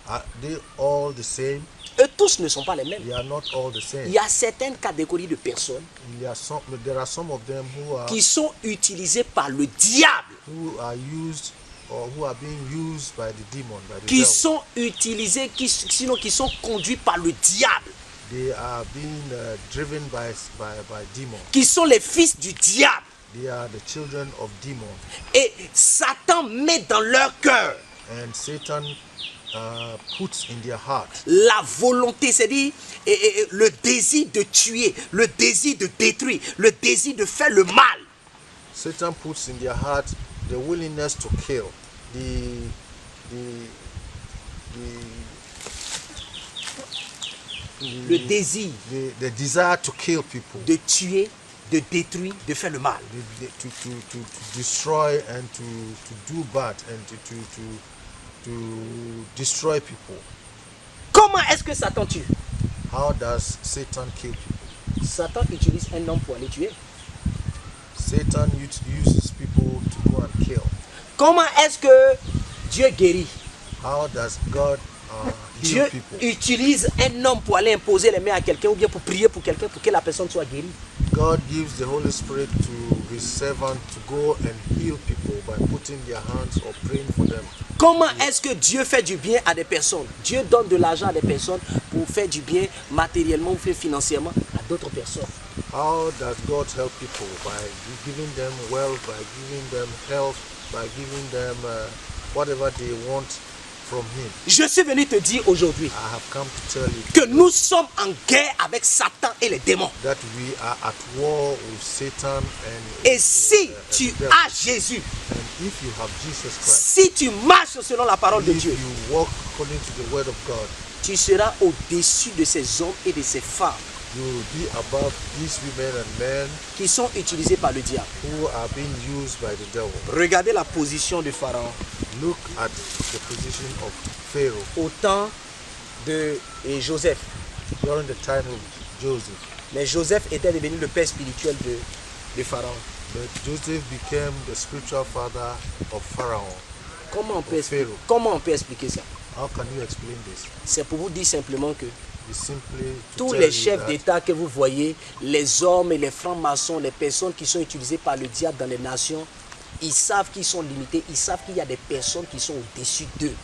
are they all the same? Eux tous ne sont pas les mêmes. They are not all the Il same. y a certaines catégories de personnes There are some of them qui sont utilisées par le diable, who are used, or who are being used by the demon, by the qui devil. sont utilisés, sinon qui sont conduits par le diable, They are being driven by demon. qui sont les fils du diable. They are the children of demon. Et Satan met dans leur cœur And Satan puts in their heart la volonté, c'est-à-dire le désir de tuer, le désir de détruire, le désir de faire le mal. Satan puts in their heart the willingness to kill, Le désir the desire to kill people, de tuer, de détruire, de faire le mal. to destroy and to do bad and to destroy people. Comment est-ce que Satan tue? How does Satan kill people? Satan utilise un homme pour aller tuer. Satan uses people to go and kill. Comment est-ce que Dieu guérit? How does God Dieu heal people? utilise un homme pour aller imposer les mains à quelqu'un ou bien pour prier pour quelqu'un pour que la personne soit guérie. God gives the Holy Spirit to his servant to go and heal people by putting their hands or praying for them. Comment est-ce que Dieu fait du bien à des personnes? Dieu donne de l'argent à des personnes pour faire du bien matériellement ou financièrement à d'autres personnes. How does God help people? By giving them wealth, by giving them health, by giving them whatever they want from him. Je suis venu te dire aujourd'hui I have come to tell you que nous sommes en guerre avec Satan et les démons. that we are at war with Satan and Et si tu the devil. as Jésus, And if you have Jesus Christ, si tu marches selon la parole de if Dieu, you walk according to the word of God, tu seras au-dessus de ces hommes et de ces femmes you will be above these women and men qui sont utilisés par le diable. who are being used by the devil. Regardez la position de Pharaon Look at the position of Pharaoh au temps de Joseph. during the time of Joseph. Mais Joseph était devenu le père spirituel de Pharaon. But Joseph became the spiritual father of Pharaoh. Comment Pharaoh. on peut expliquer ça? How can you explain this? C'est pour vous dire simplement que It's simply to tous tell les you chefs that d'État que vous voyez, les hommes et les francs-maçons, les personnes qui sont utilisées par le diable dans les nations, ils savent qu'ils sont limités, ils savent qu'il y a des personnes qui sont au-dessus d'eux.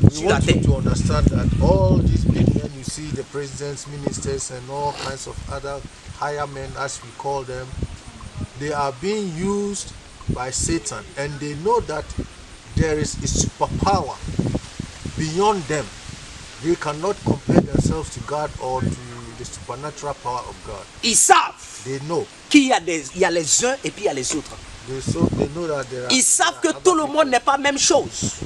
we Sur la want terre. you to understand that all these big men you see, the presidents, ministers, and all kinds of other higher men, as we call them, they are being used by Satan, and they know that there is a superpower beyond them. They cannot compare themselves to God or to the supernatural power of God. Ils savent They know. qu'il y a il y a les uns et puis il y a les autres. They know that there are. Ils savent que other tout le people. monde n'est pas la même chose.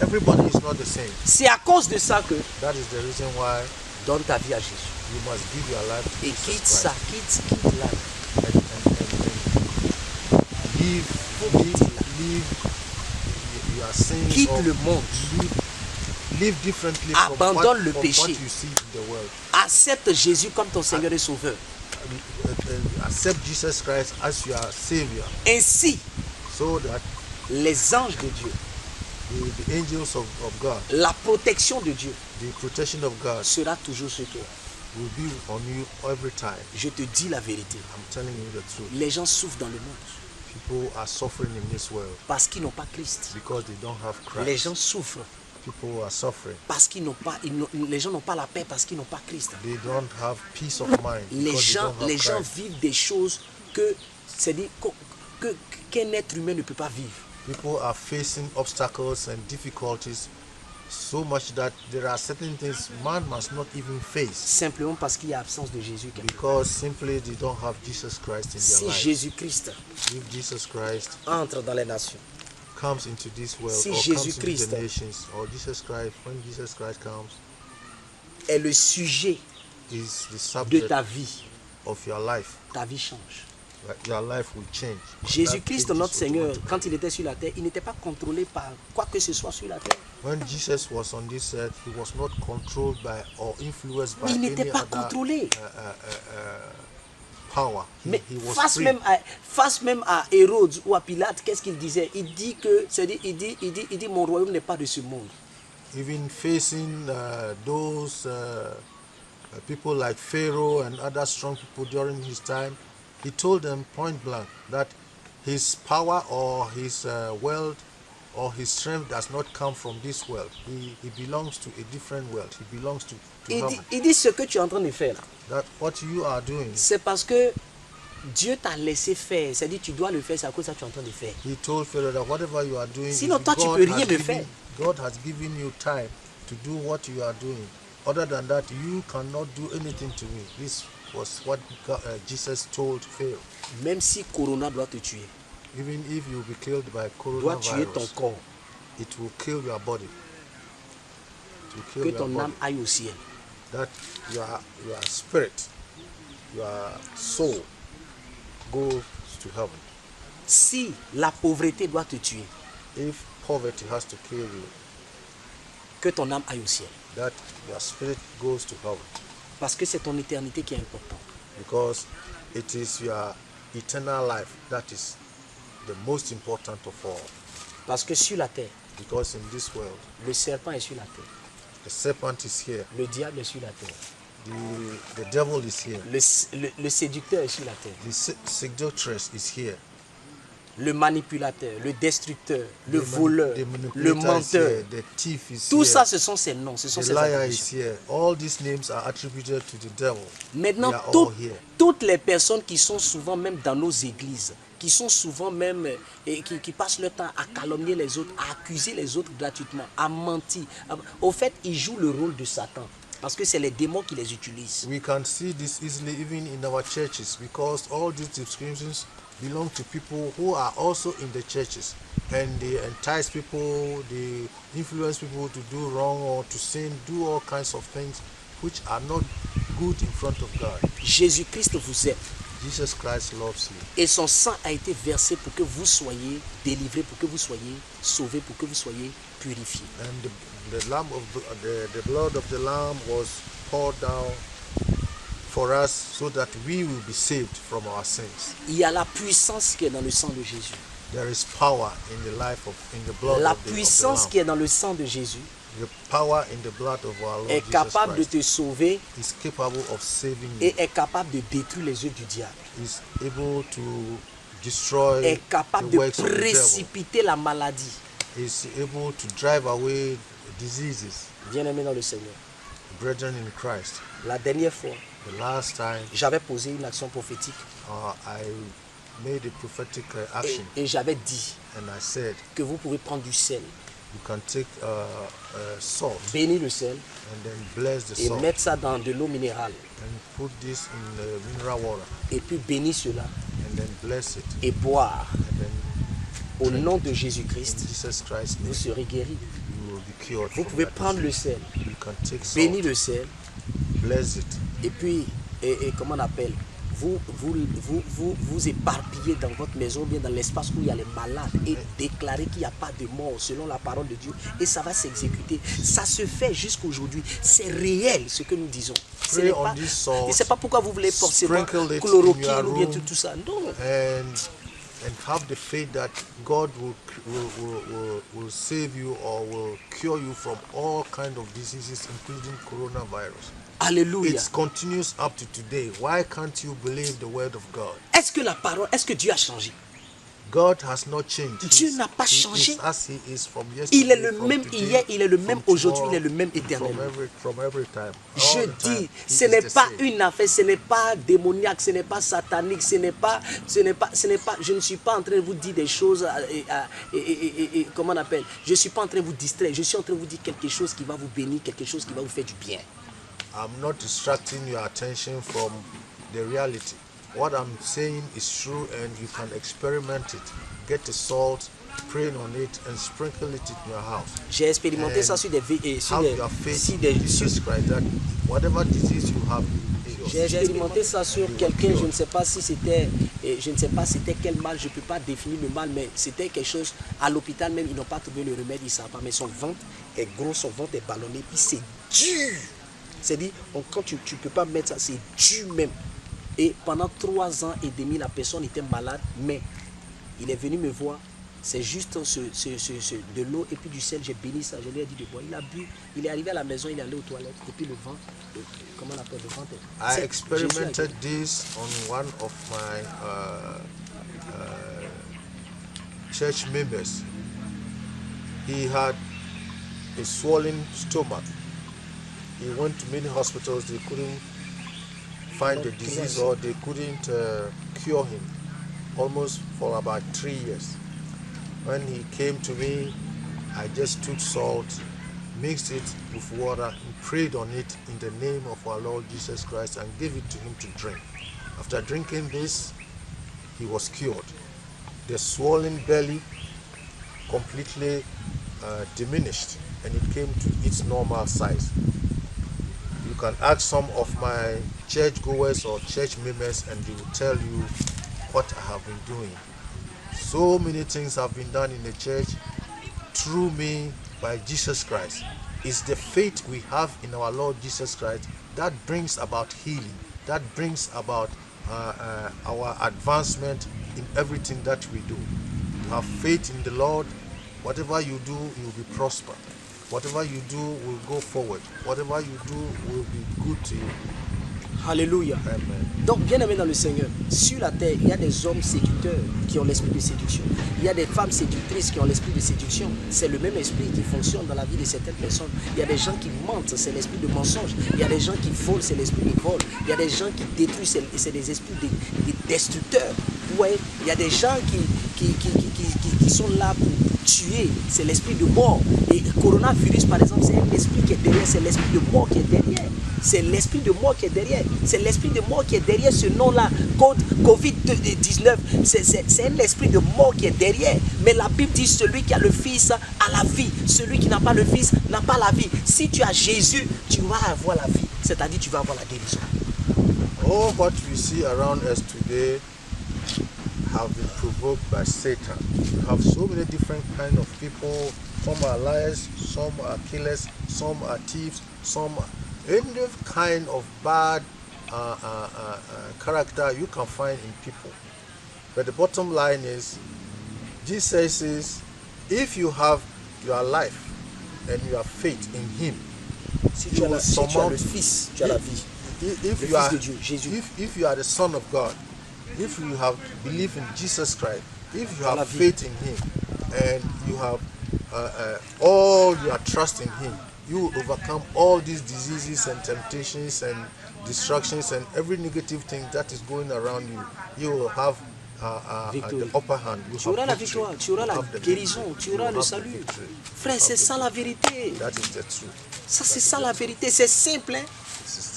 Everybody is not the same. C'est à cause de ça que That is the reason why donne ta vie à Jésus. you must give your life to Et Jesus quitte Christ. ça, quitte là. And live your sins. Quitte or le monde. live differently Abandonne le from péché. what you see in the world. Accepte Jésus comme ton Seigneur et Sauveur. Accept Jesus Christ as your Savior, Ainsi, so that les anges de Dieu, the angels of God, la protection de Dieu the protection of God sera toujours sur toi. will be on you every time. Je te dis la vérité. I'm telling you the truth. Les gens souffrent dans le monde People are suffering in this world parce qu'ils n'ont pas Christ. because they don't have Christ. Les gens souffrent People are suffering. parce qu'ils n'ont pas, les gens n'ont pas la paix parce qu'ils n'ont pas Christ. They don't have peace of mind Les because gens, they les don't gens have Christ. vivent des choses que, c'est-à-dire qu'un être humain ne peut pas vivre. People are facing obstacles and difficulties so much that there are certain things man must not even face Simplement parce qu'il y a absence de Jésus. because simply they don't have Jesus Christ in Si their life. Jésus-Christ If Jesus Christ entre dans les nations, comes into this world Si or comes Jésus-Christ into the nations, or Jesus Christ, when Jesus Christ comes, est le sujet is the de subject ta vie, of your life. ta vie change. Your life will change. Jésus-Christ, That notre changes Seigneur, automatically. quand il était sur la terre, il n'était pas contrôlé par quoi que ce soit sur la terre. When Jesus was on this earth, he was not controlled by or influenced by Il n'était any pas other contrôlé. power. Mais He was face free. même à Hérode ou à Pilate, qu'est-ce qu'il disait? Il dit que, c'est-à-dire, il dit, mon royaume n'est pas de ce monde. Even facing those people like Pharaoh and other strong people during his time, he told them point blank that his power or his wealth or his strength does not come from this world. He belongs to a different world. He belongs to heaven. Il dit ce que tu es en train de faire là. That what you are doing, C'est parce que Dieu t'a laissé faire. C'est-à-dire tu dois le faire, c'est à cause de ça que tu es en train de faire. he told Pharaoh that whatever you are doing, Sinon, is toi, tu God peux rien has me given- faire. God has given you time to do what you are doing. Other than that, you cannot do anything to me. This was what Jesus told Pharaoh. Même si Corona doit te tuer, Even if you be killed by doit tuer ton coronavirus, corps, it will kill your body. It will kill que your ton body. âme aille au ciel. That your spirit, your soul goes to heaven. Si la pauvreté doit te tuer, If poverty has to kill you, que ton âme aille au ciel. that your spirit goes to heaven. Parce que c'est ton éternité qui est importante. Because it is your eternal life that is the most important of all. Parce que sur la terre, Because in this world, le serpent est sur la terre. the serpent is here, Le diable est sur la terre. the devil is here, Le séducteur est sur la terre. the seductress is here, Le manipulateur, le destructeur, le the voleur, le manipulator is menteur. here, the thief is Tout here, ça, ce sont ses noms, ce sont the ses liar attributions. is here. All these names are attributed to the devil. Maintenant, They are all here. toutes les personnes qui sont souvent même dans nos églises, qui sont souvent même, qui passent leur temps à calomnier les autres, à accuser les autres gratuitement, à mentir. Au fait, ils jouent le rôle de Satan. Parce que c'est les démons qui les utilisent. We can see this easily even in our churches because all these descriptions belong to people who are also in the churches, and they entice people, they influence people to do wrong or to sin, do all kinds of things which are not good in front of God. Jésus-Christ vous aime. Jesus Christ loves you, Et son sang a été versé pour que vous soyez délivrés, pour que vous soyez sauvés, pour que vous soyez purifiés. and the blood of the Lamb was poured down for us so that we will be saved from our sins. Il y a la puissance qui est dans le sang de Jésus. There is power in the life of, in the blood La of the puissance qui Lamb. est dans le sang de Jésus The power in the blood of our Lord est Jesus capable de Christ te sauver is capable of saving you. et est capable de détruire les œuvres du diable. Is able to destroy Est capable the de works of the devil. précipiter la maladie. Is able to drive away diseases. Bien-aimé dans le Seigneur, Brethren in Christ, la dernière fois, the last time j'avais posé une action prophétique I made a prophetic action, et j'avais dit and I said, que vous pouvez prendre du sel, you can take salt bénir le sel and then bless the et salt mettre ça dans de l'eau minérale and put this in mineral water et puis bénir cela and then bless it et boire. and then Au drink nom it. de In Jésus-Christ, Jesus Christ's vous name, serez guéris. you will be cured Vous from pouvez that prendre le disease. sel, You can take salt, bénir le sel bless it, et puis, et comment on appelle, vous éparpiller dans votre maison, bien dans l'espace où il y a les malades et déclarer qu'il n'y a pas de mort selon la parole de Dieu et ça va s'exécuter. Ça se fait jusqu'aujourd'hui. C'est réel ce que nous disons. Ce Pray n'est on pas, this salt, et c'est pas pourquoi vous voulez forcément sprinkle it in chloroquine your ou bien room. tout ça. Non. and have the faith that God will save you or will cure you from all kind of diseases, including coronavirus. Alléluia. It continues up to today. Why can't you believe the word of God? Est-ce que Dieu a changé? God has not changed. Dieu n'a pas He changé. is as he is from yesterday, Il est le from même today, hier, il est le même from aujourd'hui, il est le tomorrow, même éternellement. From every time. Je All the time, dis, he ce is n'est the pas same. une affaire, ce n'est pas démoniaque, ce n'est pas satanique, ce n'est pas, je ne suis pas en train de vous dire des choses, comment on appelle, je ne suis pas en train de vous distraire, je suis en train de vous dire quelque chose qui va vous bénir, quelque chose qui va vous faire du bien. I'm not distracting your attention from the reality. What I'm saying is true and you can experiment it. Get the salt, pray on it and sprinkle it in your house. J'ai expérimenté And ça sur des have your faith in Jesus Christ that whatever disease you have, j'ai expérimenté ça sur quelqu'un, je ne sais pas si c'était, c'était quel mal, je ne peux pas définir le mal, mais c'était quelque chose, à l'hôpital même, ils n'ont pas trouvé le remède, ils ne savent pas, mais son ventre est gros, son ventre est ballonné, puis c'est dur. C'est-à-dire, quand tu ne peux pas mettre ça, c'est dur même. Et pendant 3 ans et demi, la personne était malade, mais il est venu me voir. C'est juste de l'eau et puis du sel, j'ai béni ça, je lui ai dit de boire. Il a bu, il est arrivé à la maison, il est allé aux toilettes, et puis le ventre, comment on appelle le ventre? I experimented this on one of my church members. He had a swollen stomach. He went to many hospitals, they couldn't find the disease or they couldn't cure him almost for about 3 years. When he came to me, I just took salt, mixed it with water, and prayed on it in the name of our Lord Jesus Christ and gave it to him to drink. After drinking this, he was cured. The swollen belly completely diminished and it came to its normal size. You can ask some of my church goers or church members and they will tell you what I have been doing. So many things have been done in the church through me by Jesus Christ. It's the faith we have in our Lord Jesus Christ that brings about healing, that brings about our advancement in everything that we do. You have faith in the Lord, whatever you do, you'll be prosper. Whatever you do will go forward. Whatever you do will be good to you. Alléluia. Amen. Donc, bien aimé dans le Seigneur, sur la terre, il y a des hommes séducteurs qui ont l'esprit de séduction. Il y a des femmes séductrices qui ont l'esprit de séduction. C'est le même esprit qui fonctionne dans la vie de certaines personnes. Il y a des gens qui mentent, c'est l'esprit de mensonge. Il y a des gens qui volent, c'est l'esprit de vol. Il y a des gens qui détruisent, c'est des esprits de destructeurs. Ouais, il y a des gens qui sont là pour tuer, c'est l'esprit de mort. Et le coronavirus, par exemple, c'est un esprit qui est derrière, c'est l'esprit de mort qui est derrière. C'est l'esprit de mort qui est derrière. C'est l'esprit de mort qui est derrière ce nom-là. Covid-19, c'est un esprit de mort qui est derrière. Mais la Bible dit celui qui a le Fils a la vie. Celui qui n'a pas le Fils n'a pas la vie. Si tu as Jésus, tu vas avoir la vie. C'est-à-dire tu vas avoir la guérison. All what we see around us today have been provoked by Satan. We have so many different kinds of people. Some are liars, some are killers, some are thieves, some are any kind of bad character you can find in people. But the bottom line is, Jesus says, if you have your life and you have faith in Him, Si you tu as, will si tu as surmount. le Fils, tu as la vie. If Le you Fils are, de Dieu, Jésus. if you are the Son of God, if you have believed in Jesus Christ, if you La have vie. faith in Him, and you have all your trust in Him, you will overcome all these diseases and temptations and distractions and every negative thing that is going around you. You will have the upper hand. You Tu have auras la victory. victoire, tu auras You la have the guérison, victory. tu You auras will le have the salut. victory. Frère, You c'est have the ça la victory. vérité. That is the truth. Ça, c'est ça la vérité. C'est simple. Hein?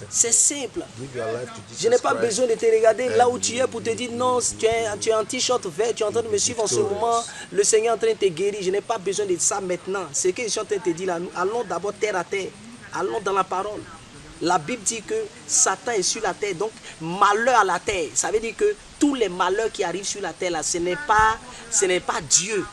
C'est simple. Give your life to Jesus Je n'ai pas Christ. besoin de te regarder là où And tu es pour te dire non, tu es en t-shirt vert, tu es en train de me suivre en ce moment, le Seigneur est en train de te guérir. Je n'ai pas besoin de ça maintenant. Ce que je suis en train de te dire là, nous allons d'abord terre à terre. Allons dans la parole. La Bible dit que Satan est sur la terre, donc malheur à la terre. Ça veut dire que tous les malheurs qui arrivent sur la terre là, ce n'est pas Dieu,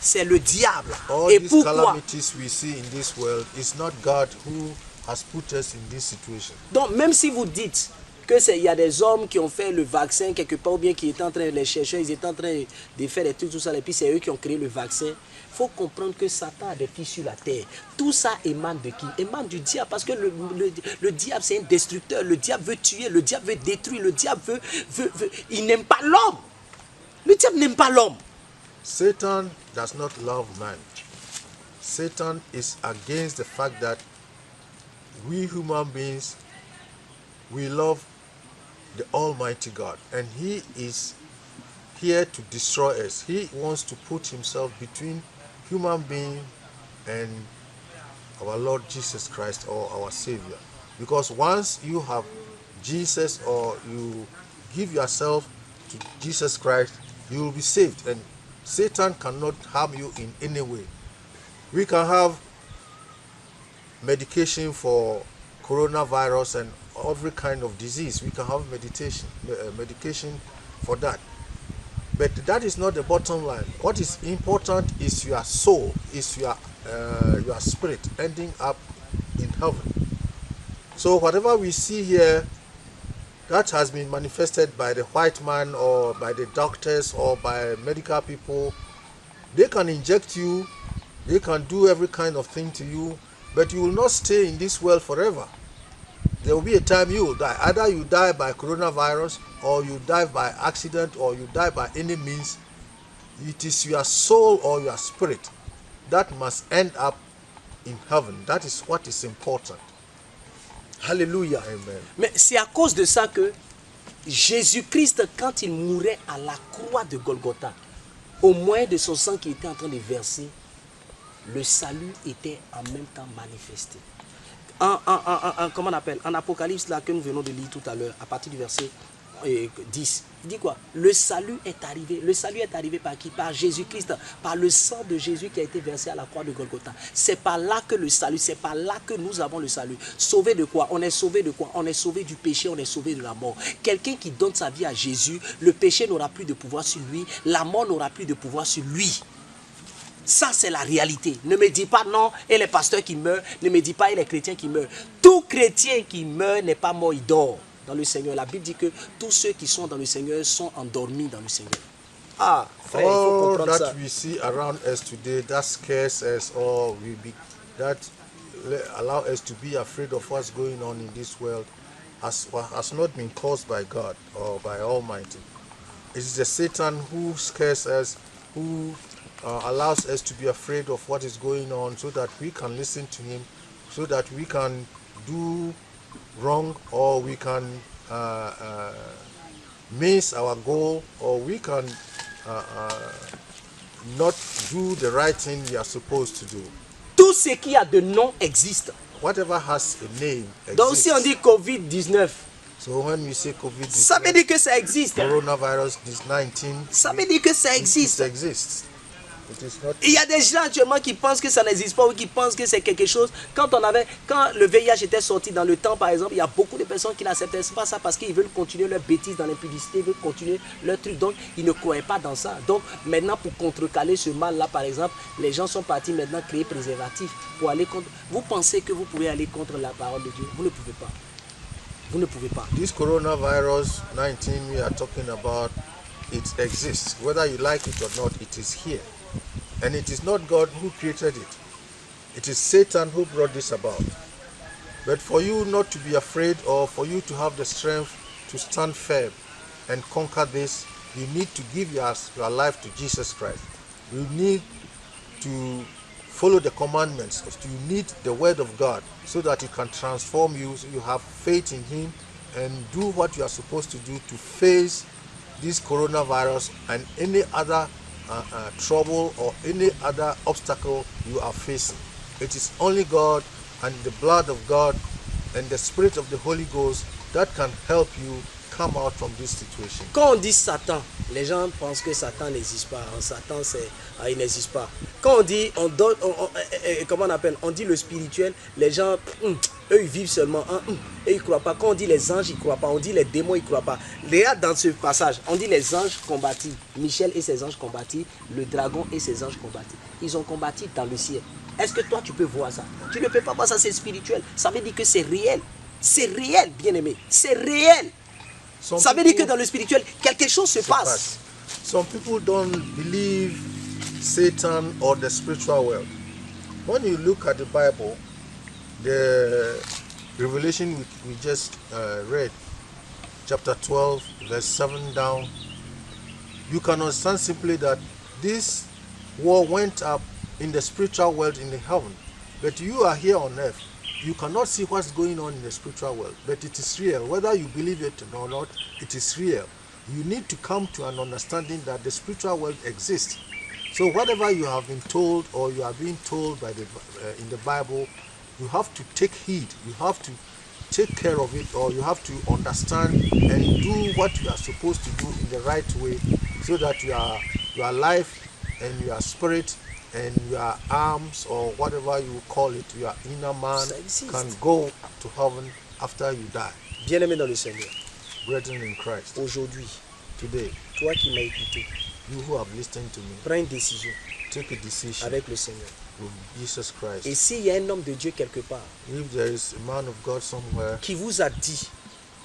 c'est le diable. All Et these pourquoi? calamities we see in this world, it's not God who has put us in this situation. Donc même si vous dites que il y a des hommes qui ont fait le vaccin quelque part ou bien qui étaient en train de les chercher, ils étaient en train de faire des trucs, tout ça, et puis c'est eux qui ont créé le vaccin. Il faut comprendre que Satan a des filles sur la terre. Tout ça émane de qui? Émane du diable, parce que le diable c'est un destructeur. Le diable veut tuer, le diable veut détruire, le diable veut il n'aime pas l'homme. Le diable n'aime pas l'homme. Satan does not love man. Satan is against the fact that we human beings, we love the Almighty God, and He is here to destroy us. He wants to put Himself between human being and our Lord Jesus Christ, or our Savior. Because once you have Jesus, or you give yourself to Jesus Christ, you will be saved, and Satan cannot harm you in any way. We can have medication for coronavirus and every kind of disease. We can have medication for that. But that is not the bottom line. What is important is your soul, is your spirit ending up in heaven. So whatever we see here that has been manifested by the white man or by the doctors or by medical people, they can inject you, they can do every kind of thing to you, but you will not stay in this world forever. There will be a time you will die. Either you die by coronavirus, or you die by accident, or you die by any means. It is your soul or your spirit that must end up in heaven. That is what is important. Alléluia. Amen. Mais c'est à cause de ça que Jésus-Christ, quand il mourait à la croix de Golgotha, au moyen de son sang qui était en train de verser, le salut était en même temps manifesté. Comment on appelle? En Apocalypse, là, que nous venons de lire tout à l'heure, à partir du verset 10, il dit quoi? Le salut est arrivé. Le salut est arrivé par qui? Par Jésus-Christ, par le sang de Jésus qui a été versé à la croix de Golgotha. C'est par là que le salut, c'est par là que nous avons le salut. Sauvé de quoi? On est sauvé de quoi? On est sauvé du péché, on est sauvé de la mort. Quelqu'un qui donne sa vie à Jésus, le péché n'aura plus de pouvoir sur lui, la mort n'aura plus de pouvoir sur lui. Ça, c'est la réalité. Ne me dis pas non, et les pasteurs qui meurent, ne me dis pas et les chrétiens qui meurent. Tout chrétien qui meurt n'est pas mort, il dort dans le Seigneur. La Bible dit que tous ceux qui sont dans le Seigneur sont endormis dans le Seigneur. Ah, frère, il faut All comprendre ça. that we see around us today, that scares us, or that allow us to be afraid of what's going on in this world, has not been caused by God or by Almighty. It is the Satan who scares us, who allows us to be afraid of what is going on, so that we can listen to him, so that we can do wrong, or we can miss our goal, or we can not do the right thing we are supposed to do. Tout ce qui a de nom existe. Whatever has a name Donc si on exists. dit Covid-19, So when we say COVID, ça veut dire que ça existe. coronavirus, this 19, Ça veut dire que ça it existe. exists. It is not. Il y a des gens actuellement qui pensent que ça n'existe pas ou qui pensent que c'est quelque chose. Quand le VIH était sorti dans le temps, par exemple, il y a beaucoup de personnes qui n'acceptaient pas ça parce qu'ils veulent continuer leur bêtise dans l'impudicité, ils veulent continuer leur truc. Donc, ils ne croyaient pas dans ça. Donc, maintenant, pour contrecaler ce mal-là, par exemple, les gens sont partis maintenant créer préservatifs pour aller contre. Vous pensez que vous pouvez aller contre la parole de Dieu? Vous ne pouvez pas. Vous ne pouvez pas. This coronavirus 19 we are talking about, it exists. Whether you like it or not, it is here. And it is not God who created it. It is Satan who brought this about. But for you not to be afraid, or for you to have the strength to stand firm and conquer this, you need to give your life to Jesus Christ. You need to follow the commandments. You need the word of God so that it can transform you, so you have faith in him and do what you are supposed to do to face this coronavirus and any other trouble or any other obstacle you are facing. It is only God and the blood of God and the Spirit of the Holy Ghost that can help you come out from this situation. Quand on dit Satan, les gens pensent que Satan n'existe pas. Satan, il n'existe pas. Quand on dit, comment on appelle, on dit le spirituel, les gens, eux, ils vivent seulement, et ils croient pas. Quand on dit les anges, ils croient pas. On dit les démons, ils croient pas. Regarde dans ce passage, on dit les anges combattis. Michel et ses anges combattis, le dragon et ses anges combattis. Ils ont combattu dans le ciel. Est-ce que toi, tu peux voir ça? Tu ne peux pas voir ça, c'est spirituel. Ça veut dire que c'est réel. C'est réel, bien-aimé. C'est réel. Ça veut dire que dans le spirituel, quelque chose se passe. Some people don't believe Satan or the spiritual world. When you look at the Bible, the Revelation we just read, chapter 12, verse 7 down, you can understand simply that this war went up in the spiritual world in the heaven. But you are here on earth. You cannot see what's going on in the spiritual world, but it is real. Whether you believe it or not, it is real. You need to come to an understanding that the spiritual world exists. So whatever you have been told or you are being told by in the Bible, you have to take heed. You have to take care of it, or you have to understand and do what you are supposed to do in the right way, so that your life and your spirit and your arms, or whatever you call it, your inner man can go to heaven after you die. Bien-aimé dans le Seigneur, Brethren in Christ, aujourd'hui, today, toi qui m'as écouté, you who have listened to me, prends une décision take a decision avec le Seigneur. with Jesus Christ. Et s'il y a un homme de Dieu quelque part If there is a man of God somewhere qui vous a dit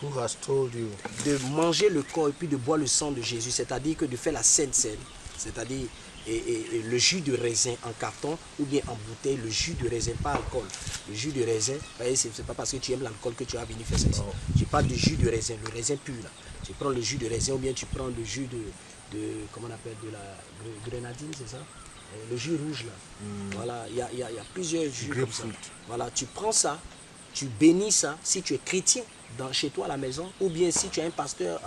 who has told you de manger le corps et puis de boire le sang de Jésus, c'est-à-dire que de faire la Sainte Seine, c'est-à-dire et le jus de raisin en carton ou bien en bouteille, le jus de raisin, pas alcool. Le jus de raisin, c'est pas parce que tu aimes l'alcool que tu vas venir faire ça ici. Je parle du jus de raisin, le raisin pur là. Tu prends le jus de raisin ou bien tu prends le jus de comment on appelle, de la grenadine, c'est ça? Le jus rouge là. Voilà, il y a plusieurs jus comme ça. Voilà, tu prends ça, tu bénis ça si tu es chrétien chez toi à la maison, ou bien si tu as un pasteur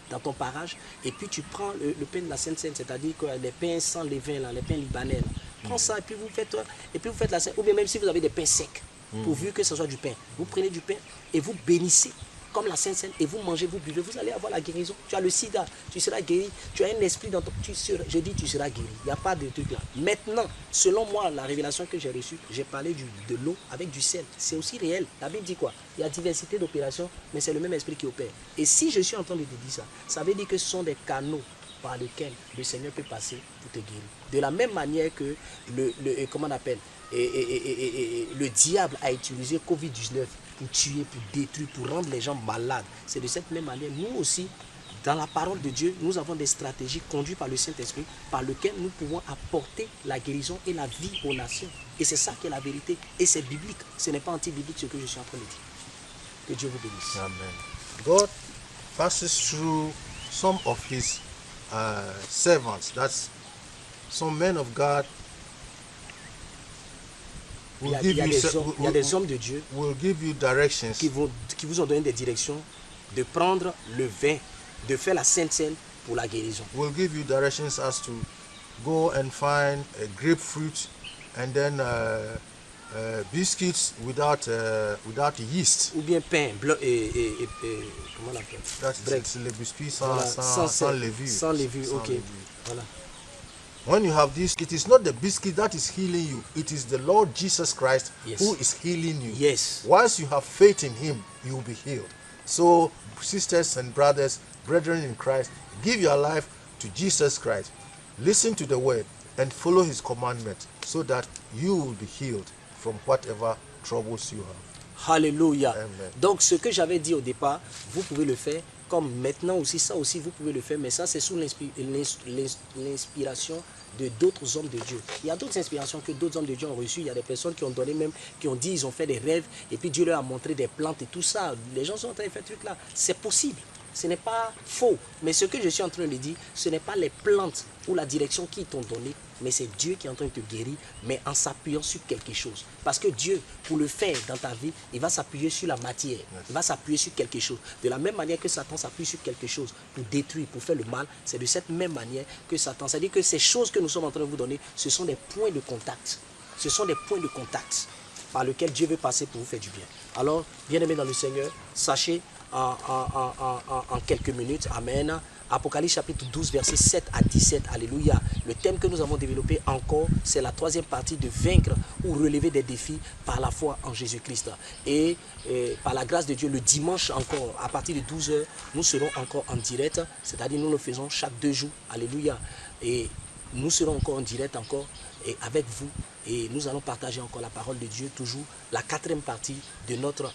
dans ton parage, et puis tu prends le pain de la Sainte Seine, c'est-à-dire que les pains sans levain, là, les pains libanais, là. Prends ça et puis vous faites la Sainte, ou bien même si vous avez des pains secs, pourvu que ce soit du pain, vous prenez du pain et vous bénissez comme la Sainte Seine, et vous mangez, vous buvez, vous allez avoir la guérison. Tu as le sida, tu seras guéri. Tu as un esprit dans ton... je dis tu seras guéri. Il n'y a pas de truc là. Maintenant, selon moi, la révélation que j'ai reçue, j'ai parlé de l'eau avec du sel. C'est aussi réel. La Bible dit quoi? Il y a diversité d'opérations, mais c'est le même esprit qui opère. Et si je suis en train de te dire ça, ça veut dire que ce sont des canaux par lesquels le Seigneur peut passer pour te guérir. De la même manière que comment on appelle, le diable a utilisé Covid-19 pour tuer, pour détruire, pour rendre les gens malades. C'est de cette même manière, nous aussi, dans la parole de Dieu, nous avons des stratégies conduites par le Saint-Esprit, par lesquelles nous pouvons apporter la guérison et la vie aux nations. Et c'est ça qui est la vérité. Et c'est biblique. Ce n'est pas anti-biblique ce que je suis en train de dire. Que Dieu vous bénisse. Amen. God passes through some of his servants, that's some men of God. Il y a des hommes de Dieu will give you directions qui vous ont donné des directions de prendre le vin, de faire la Sainte Seine pour la guérison. Will give you directions as to go and find a grapefruit and then biscuits without yeast. Ou bien pain blanc comment on appelle? That's les biscuits sans levure. Sans levure, ok. Voilà. When you have this, it is not the biscuit that is healing you. It is the Lord Jesus Christ who is healing you. Yes. Once you have faith in him, you will be healed. So, sisters and brothers, brethren in Christ, give your life to Jesus Christ. Listen to the word and follow his commandments so that you will be healed from whatever troubles you have. Alléluia. Amen. Donc ce que j'avais dit au départ, vous pouvez le faire. Comme maintenant aussi, ça aussi, vous pouvez le faire. Mais ça, c'est sous l'inspiration de d'autres hommes de Dieu. Il y a d'autres inspirations que d'autres hommes de Dieu ont reçues. Il y a des personnes qui ont donné même, qui ont dit, ils ont fait des rêves. Et puis Dieu leur a montré des plantes et tout ça. Les gens sont en train de faire ce truc-là. C'est possible. Ce n'est pas faux. Mais ce que je suis en train de dire, ce n'est pas les plantes ou la direction qui t'ont donné, mais c'est Dieu qui est en train de te guérir, mais en s'appuyant sur quelque chose. Parce que Dieu, pour le faire dans ta vie, il va s'appuyer sur la matière. Il va s'appuyer sur quelque chose. De la même manière que Satan s'appuie sur quelque chose pour détruire, pour faire le mal, c'est de cette même manière que Satan. C'est-à-dire que ces choses que nous sommes en train de vous donner, ce sont des points de contact. Ce sont des points de contact par lesquels Dieu veut passer pour vous faire du bien. Alors, bien-aimés dans le Seigneur, sachez en quelques minutes, amen. Apocalypse chapitre 12, versets 7 à 17, alléluia. Le thème que nous avons développé encore, c'est la troisième partie de vaincre ou relever des défis par la foi en Jésus-Christ. Et par la grâce de Dieu, le dimanche encore, à partir de 12 h, nous serons encore en direct, c'est-à-dire nous le faisons chaque 2 jours, alléluia. Et nous serons encore en direct encore et avec vous. Et nous allons partager encore la parole de Dieu, toujours la quatrième partie de notre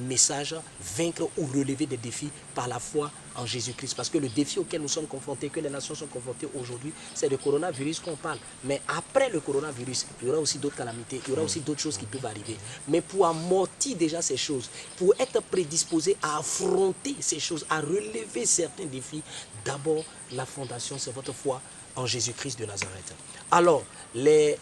message, vaincre ou relever des défis par la foi en Jésus-Christ. Parce que le défi auquel nous sommes confrontés, que les nations sont confrontées aujourd'hui, c'est le coronavirus qu'on parle. Mais après le coronavirus, il y aura aussi d'autres calamités, il y aura aussi d'autres choses qui peuvent arriver. Mais pour amortir déjà ces choses, pour être prédisposé à affronter ces choses, à relever certains défis, d'abord la fondation, c'est votre foi en Jésus-Christ de Nazareth. Alors, les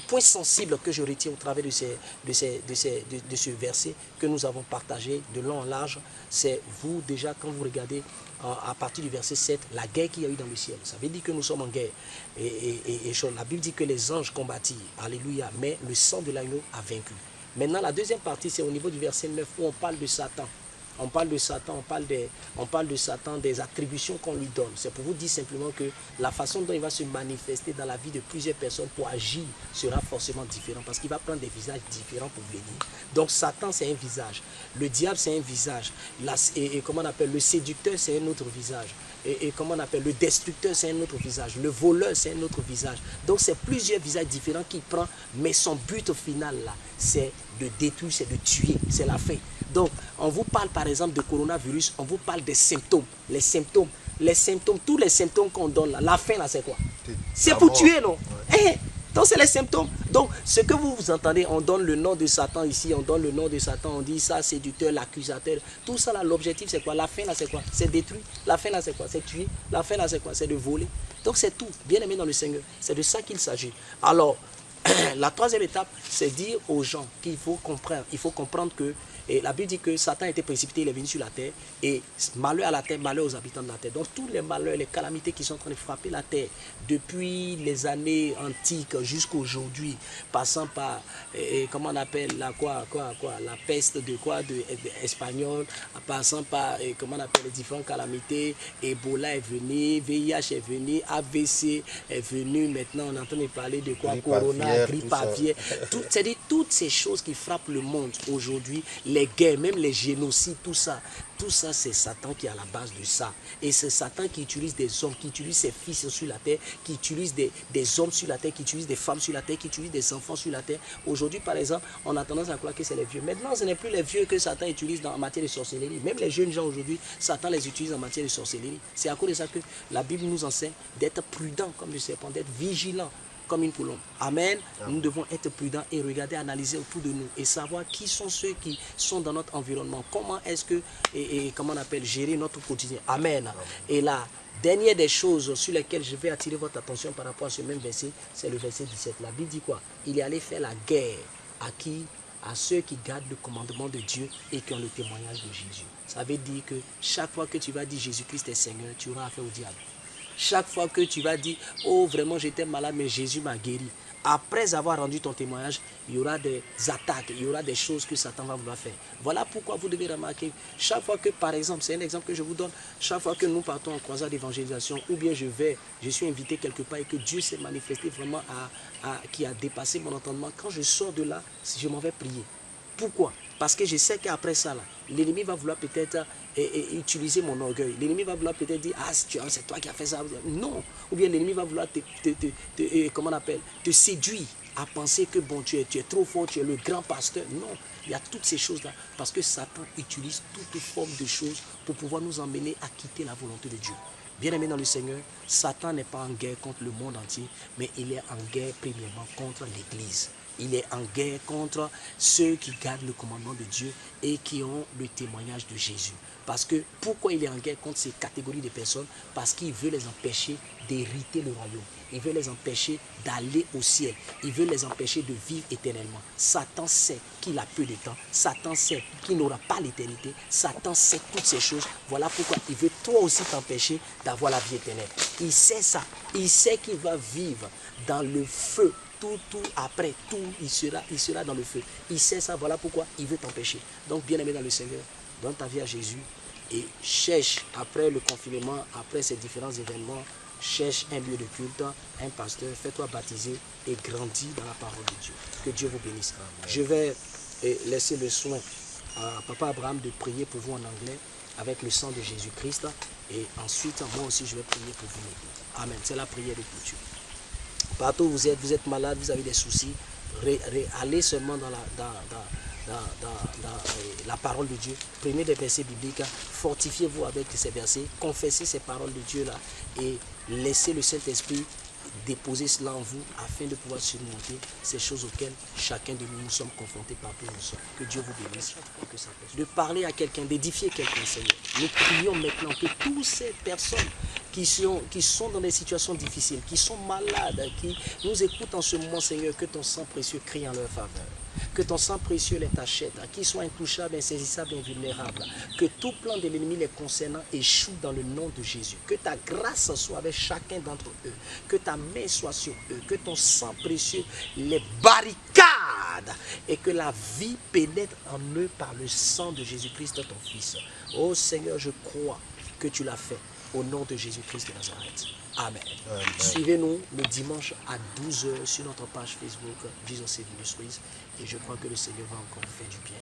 points sensibles que je retiens au travers de ce verset que nous avons partagé de long en large, c'est vous déjà quand vous regardez à partir du verset 7, la guerre qu'il y a eu dans le ciel. Ça veut dire que nous sommes en guerre. Et la Bible dit que les anges combattirent, alléluia, mais le sang de l'agneau a vaincu. Maintenant, la deuxième partie, c'est au niveau du verset 9 où on parle de Satan. On parle de Satan, on parle de Satan, des attributions qu'on lui donne. C'est pour vous dire simplement que la façon dont il va se manifester dans la vie de plusieurs personnes pour agir sera forcément différent parce qu'il va prendre des visages différents pour venir. Donc Satan, c'est un visage. Le diable, c'est un visage. Comment on appelle, le séducteur, c'est un autre visage. Et comment on appelle, le destructeur, c'est un autre visage. Le voleur, c'est un autre visage. Donc c'est plusieurs visages différents qu'il prend, mais son but final là, c'est de détruire, c'est de tuer, c'est la fin. Donc, on vous parle par exemple de coronavirus, on vous parle des symptômes. Les symptômes, tous les symptômes qu'on donne là, la fin là c'est quoi? C'est pour tuer, non? Ouais. Donc c'est les symptômes. Donc ce que vous entendez, on donne le nom de Satan ici, on donne le nom de Satan, on dit ça, séducteur, l'accusateur. Tout ça là, l'objectif c'est quoi? La fin là c'est quoi? C'est détruire. La fin là c'est quoi? C'est tuer. La fin là c'est quoi? C'est de voler. Donc c'est tout. Bien aimé dans le Seigneur, c'est de ça qu'il s'agit. Alors, la troisième étape, c'est dire aux gens qu'il faut comprendre. Il faut comprendre que la Bible dit que Satan a été précipité, il est venu sur la terre. Et malheur à la terre, malheur aux habitants de la terre. Donc tous les malheurs, les calamités qui sont en train de frapper la terre, depuis les années antiques jusqu'à aujourd'hui, passant par, comment on appelle, la peste de espagnole, passant par, comment on appelle, les différentes calamités, Ebola est venu, VIH est venu, AVC est venu, maintenant on est en train de parler de quoi? Corona, grippe aviaire, c'est-à-dire toutes ces choses qui frappent le monde aujourd'hui, les guerres, même les génocides, tout ça c'est Satan qui est à la base de ça. Et c'est Satan qui utilise des hommes, qui utilise ses fils sur la terre, qui utilise des hommes sur la terre, qui utilise des femmes sur la terre, qui utilise des enfants sur la terre. Aujourd'hui, par exemple, on a tendance à croire que c'est les vieux. Maintenant, ce n'est plus les vieux que Satan utilise en matière de sorcellerie. Même les jeunes gens aujourd'hui, Satan les utilise en matière de sorcellerie. C'est à cause de ça que la Bible nous enseigne d'être prudent comme le serpent, d'être vigilant comme une colombe. Amen. Nous devons être prudents et regarder, analyser autour de nous et savoir qui sont ceux qui sont dans notre environnement. Comment est-ce que, comment on appelle, gérer notre quotidien. Amen. Et la dernière des choses sur lesquelles je vais attirer votre attention par rapport à ce même verset, c'est le verset 17. La Bible dit quoi? Il est allé faire la guerre à qui? À ceux qui gardent le commandement de Dieu et qui ont le témoignage de Jésus. Ça veut dire que chaque fois que tu vas dire Jésus-Christ est Seigneur, tu auras affaire au diable. Chaque fois que tu vas dire, oh vraiment j'étais malade mais Jésus m'a guéri. Après avoir rendu ton témoignage, il y aura des attaques, il y aura des choses que Satan va vouloir faire. Voilà pourquoi vous devez remarquer, chaque fois que par exemple, c'est un exemple que je vous donne, chaque fois que nous partons en croisade d'évangélisation, ou bien je suis invité quelque part et que Dieu s'est manifesté vraiment qui a dépassé mon entendement, quand je sors de là, je m'en vais prier. Pourquoi? Parce que je sais qu'après ça, l'ennemi va vouloir peut-être utiliser mon orgueil. L'ennemi va vouloir peut-être dire, ah, c'est toi qui as fait ça. Non. Ou bien l'ennemi va vouloir comment on appelle, te séduire. à penser que bon, tu es trop fort, tu es le grand pasteur. Non, il y a toutes ces choses-là parce que Satan utilise toute forme de choses pour pouvoir nous emmener à quitter la volonté de Dieu. Bien-aimé dans le Seigneur, Satan n'est pas en guerre contre le monde entier, mais il est en guerre premièrement contre l'Église. Il est en guerre contre ceux qui gardent le commandement de Dieu et qui ont le témoignage de Jésus. Parce que, pourquoi il est en guerre contre ces catégories de personnes? Parce qu'il veut les empêcher d'hériter le royaume. Il veut les empêcher d'aller au ciel. Il veut les empêcher de vivre éternellement. Satan sait qu'il a peu de temps. Satan sait qu'il n'aura pas l'éternité. Satan sait toutes ces choses. Voilà pourquoi il veut toi aussi t'empêcher d'avoir la vie éternelle. Il sait ça. Il sait qu'il va vivre dans le feu. Tout après, il sera dans le feu. Il sait ça, voilà pourquoi il veut t'empêcher. Donc, bien-aimé dans le Seigneur, donne ta vie à Jésus et cherche, après le confinement, après ces différents événements, cherche un lieu de culte, un pasteur, fais-toi baptiser et grandis dans la parole de Dieu. Que Dieu vous bénisse. Amen. Je vais laisser le soin à Papa Abraham de prier pour vous en anglais avec le sang de Jésus-Christ. Et ensuite, moi aussi, je vais prier pour vous. Amen. C'est la prière de clôture. Partout où vous êtes malade, vous avez des soucis, allez seulement dans la parole de Dieu. Prenez des versets bibliques, fortifiez-vous avec ces versets, confessez ces paroles de Dieu là et laissez le Saint-Esprit déposer cela en vous afin de pouvoir surmonter ces choses auxquelles chacun de nous sommes confrontés partout où nous sommes. Que Dieu vous bénisse et que ça puisse. De parler à quelqu'un, d'édifier quelqu'un, Seigneur. Nous prions maintenant que toutes ces personnes qui sont dans des situations difficiles, qui sont malades, qui nous écoutent en ce moment, Seigneur, que ton sang précieux crie en leur faveur. Que ton sang précieux les achète, qu'ils soient intouchables, insaisissables, invulnérables. Que tout plan de l'ennemi les concernant échoue dans le nom de Jésus. Que ta grâce soit avec chacun d'entre eux. Que ta main soit sur eux. Que ton sang précieux les barricade. Et que la vie pénètre en eux par le sang de Jésus-Christ, ton Fils. Oh Seigneur, je crois que tu l'as fait. Au nom de Jésus-Christ de Nazareth. Amen. Amen. Suivez-nous le dimanche à 12h sur notre page Facebook, Jesus Save Ministries. Et je crois que le Seigneur va encore faire du bien.